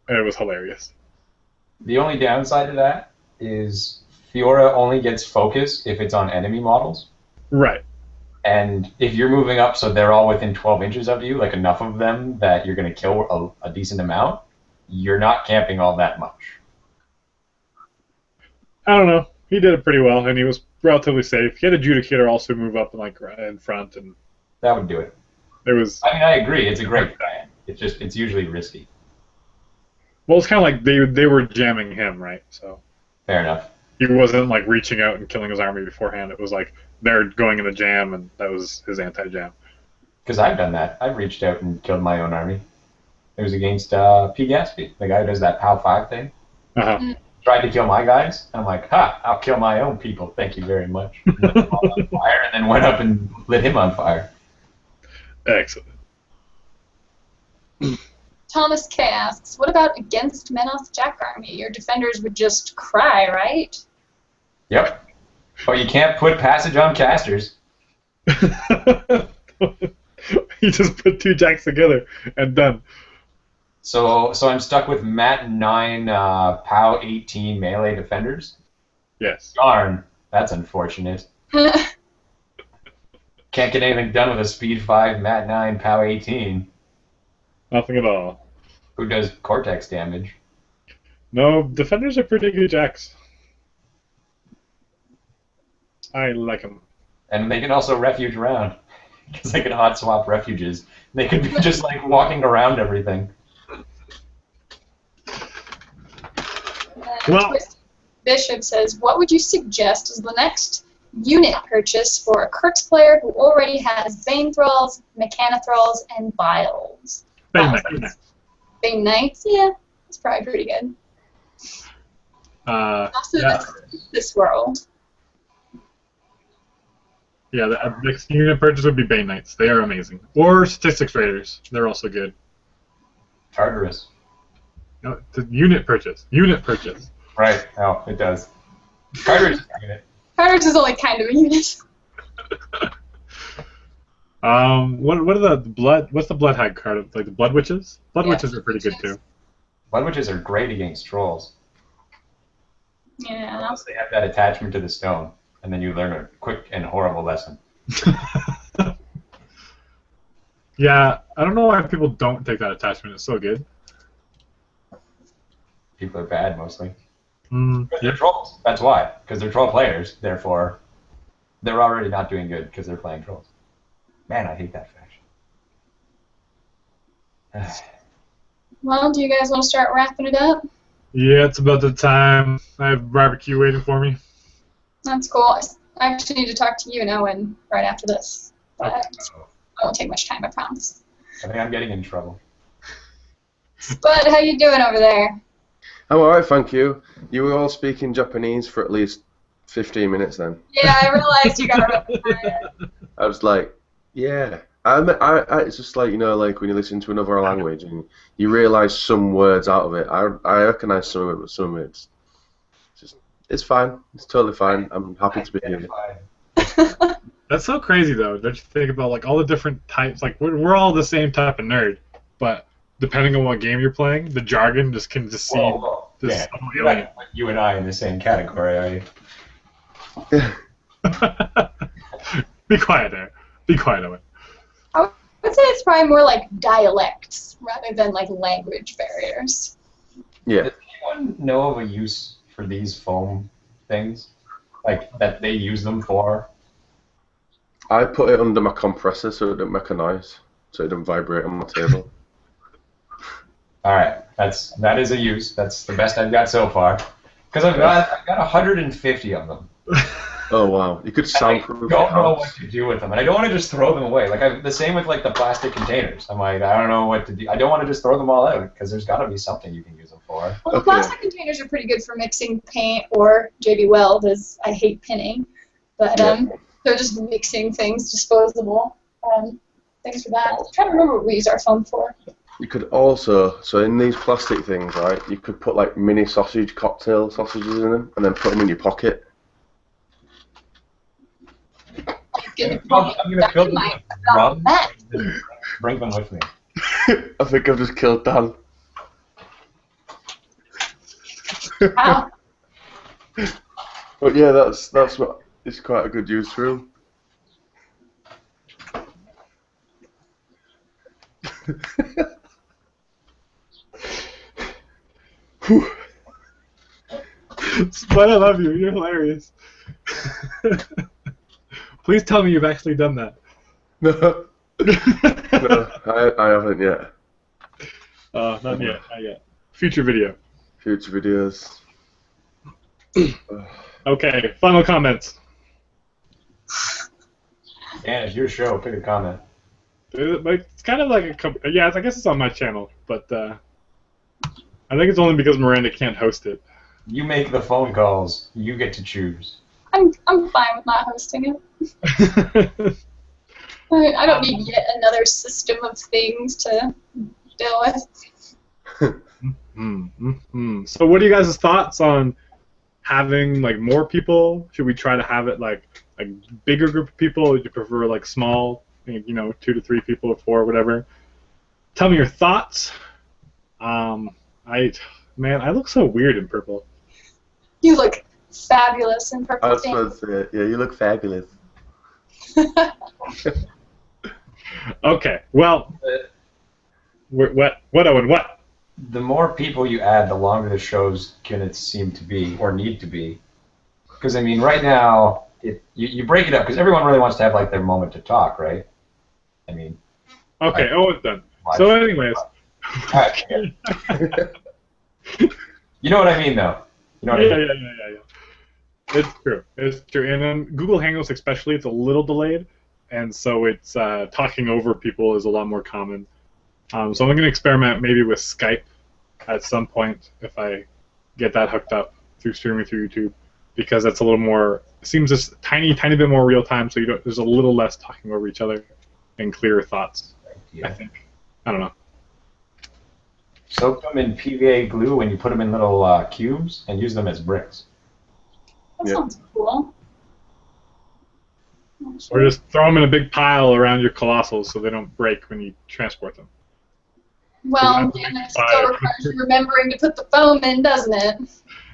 And it was hilarious. The only downside to that is Fiora only gets focus if it's on enemy models. Right. And if you're moving up so they're all within 12 inches of you, like enough of them that you're going to kill a decent amount, you're not camping all that much. I don't know. He did it pretty well, and he was relatively safe. He had Adjudicator also move up in front, and That would do it. it was... I mean, I agree. It's a great plan. It's usually risky. Well, it's kind of like they were jamming him, right? So Fair enough. he wasn't like reaching out and killing his army beforehand. It was like they're going in the jam, and that was his anti-jam. Because I've done that. I've reached out and killed my own army. It was against P. Gatsby, the guy who does that POW 5 thing. Uh-huh. tried to kill my guys. I'm like, ha, I'll kill my own people. Thank you very much. Lit them all on fire, and then went up and lit him on fire. Excellent. Thomas K asks, what about against Menoth Jack Army? Your defenders would just cry, right? Yep. But you can't put passage on casters. You just put 2 jacks together and done. So I'm stuck with Mat 9 POW 18 melee defenders. Yes. Darn, that's unfortunate. Can't get anything done with a speed 5 Mat 9 POW 18. Nothing at all. Who does Cortex damage? No, defenders are pretty good jacks. I like them. And they can also refuge around. Because they can hot swap refuges. They could be just like walking around everything. Well, Bishop says, what would you suggest as the next unit purchase for a Kirks player who already has Bane Thralls, Mechanothralls, and Vials? Bane Knights. Bane Knights? Yeah, that's probably pretty good. Also, yeah. this world. Yeah, the next unit purchase would be Bane Knights. They are amazing. Or Statistics Raiders. They're also good. Tartarus. No, it's a unit purchase. Unit purchase. Right. Oh, it does. Tartarus is a unit. Tartarus is only kind of a unit. What are the blood? What's the blood hag card? Like the blood witches? Blood Yeah, witches are pretty good too. Blood witches are great against trolls. Yeah. Unless they have that attachment to the stone, and then you learn a quick and horrible lesson. Yeah, I don't know why people don't take that attachment. It's so good. People are bad mostly. Yep. They're trolls. That's why. Because they're troll players. Therefore, they're already not doing good because they're playing trolls. Man, I hate that faction. Well, do you guys want to start wrapping it up? Yeah, it's about the time. I have barbecue waiting for me. That's cool. I actually need to talk to you and Owen right after this. But it won't take much time, I promise. I think I'm getting in trouble. Spud, how you doing over there? I'm alright, thank you. You were all speaking Japanese for at least 15 minutes then. Yeah, I realized you got it. I was like, yeah. It's just like, you know, like when you listen to another language and you realise some words out of it. I recognise some of it, but some of it's fine. It's totally fine. I'm happy to be here. That's so crazy though. Don't you think about like all the different types? Like we're all the same type of nerd, but depending on what game you're playing, the jargon just can just seem yeah, right. You and I in the same category, are you? Be quiet there. Be quiet, Owen. I would say it's probably more like dialects rather than like language barriers. Yeah. Does anyone know of a use for these foam things? Like, that they use them for? I put it under my compressor so it don't make a noise, so it don't vibrate on my table. Alright, that is a use. That's the best I've got so far. Because I've got 150 of them. Oh wow, you could soundproof I your don't know house. what to do with them, and I don't want to just throw them away. Like the same with like the plastic containers. I'm like, I don't know what to do. I don't want to just throw them all out because there's got to be something you can use them for. Well, the plastic containers are pretty good for mixing paint or JB Weld, as I hate pinning, but they're just mixing things, disposable. Thanks for that. I'm trying to remember what we use our foam for. You could also, so in these plastic things, right, you could put like mini cocktail sausages in them and then put them in your pocket. I'm gonna fill them with rum and bring them with me. I think I've just killed Dan. Wow. But yeah, that's what it's quite a good use for them. Spud, I love you. You're hilarious. Please tell me you've actually done that. No. No, I haven't yet. Not yet. Not yet. Future video. Future videos. Okay, final comments. Dan, it's your show. Pick a comment. It's kind of like a... Yeah, I guess it's on my channel, but I think it's only because Miranda can't host it. You make the phone calls. You get to choose. I'm fine with not hosting it. I don't need yet another system of things to deal with. So what are you guys' thoughts on having like more people? Should we try to have it like a bigger group of people? Or do you prefer like small, 2 to 3 people or 4, whatever? Tell me your thoughts. I look so weird in purple. You look fabulous in purple. I was supposed to say it. Yeah, you look fabulous. Okay, well, what, Owen, what? The more people you add, the longer the shows can seem to be, or need to be. Because, I mean, right now, you break it up, because everyone really wants to have, like, their moment to talk, right? I mean... Okay, Owen's done. So anyways... You know what I mean, though. You know what I mean? Yeah. It's true. And on Google Hangouts especially, it's a little delayed, and so it's talking over people is a lot more common. So I'm going to experiment maybe with Skype at some point if I get that hooked up through streaming through YouTube, because that's a little more, it seems just tiny bit more real time, so there's a little less talking over each other and clearer thoughts. Yeah. I think. I don't know. Soak them in PVA glue when you put them in little cubes and use them as bricks. That sounds cool. Or just throw them in a big pile around your colossals so they don't break when you transport them. Well, and it still requires you remembering to put the foam in, doesn't it?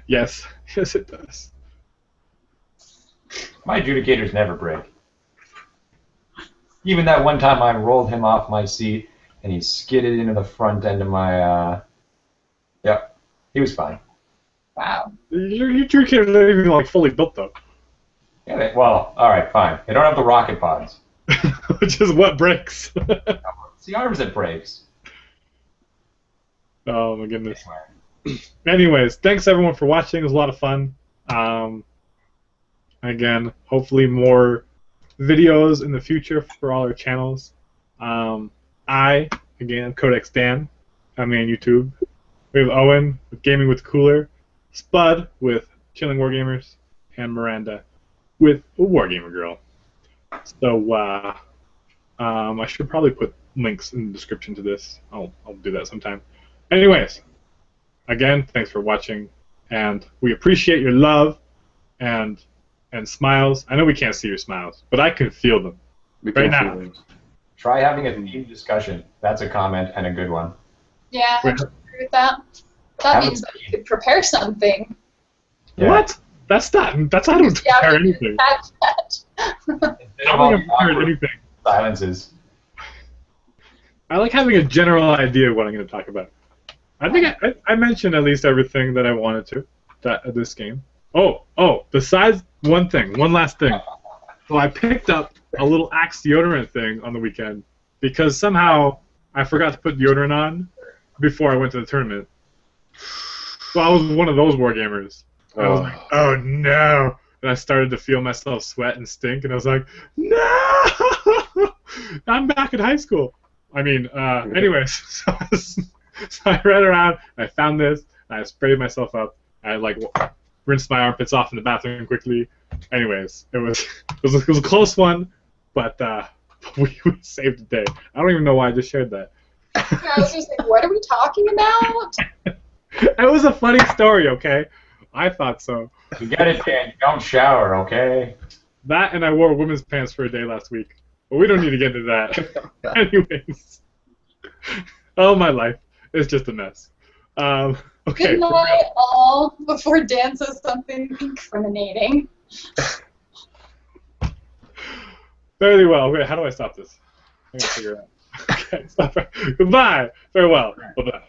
Yes, it does. My adjudicators never break. Even that one time I rolled him off my seat and he skidded into the front end of my, yep, he was fine. Wow. Your adjudicators aren't even like fully built though. Yeah, well, alright, fine. They don't have the rocket pods. Which is what breaks. It's the arms that breaks. Oh my goodness. Anyways, thanks everyone for watching. It was a lot of fun. Again, hopefully more videos in the future for all our channels. Again, Codex Dan. I'm on YouTube. We have Owen with Gaming with Cooler, Spud with Chilling Wargamers, and Miranda with a Wargamer Girl. So I should probably put links in the description to this. I'll do that sometime. Anyways, again, thanks for watching, and we appreciate your love and smiles. I know we can't see your smiles, but I can feel them right now. Try having a theme discussion. That's a comment and a good one. Yeah, I agree with that. That means that you could prepare something. Yeah. What? That's not. I don't prepare anything. I haven't prepared anything. Silences. I like having a general idea of what I'm going to talk about. I think I mentioned at least everything that I wanted to this game. Oh, besides one last thing. So I picked up a little Axe deodorant thing on the weekend because somehow I forgot to put deodorant on before I went to the tournament. So I was one of those wargamers. I was like, oh no! And I started to feel myself sweat and stink, and I was like, no! I'm back in high school. I mean, anyways, so I ran around, and I found this, and I sprayed myself up. I rinsed my armpits off in the bathroom quickly. Anyways, it was a close one, but we saved the day. I don't even know why I just shared that. I was just like, what are we talking about? It was a funny story, okay? I thought so. You get it, Dan. Don't shower, okay? That, and I wore women's pants for a day last week. But we don't need to get into that. Anyways. Oh, my life. It's just a mess. Okay. Good night, all, before Dan says something incriminating. Very well. Wait, how do I stop this? I gotta figure it out. Okay, stop. Goodbye. Farewell. Bye-bye.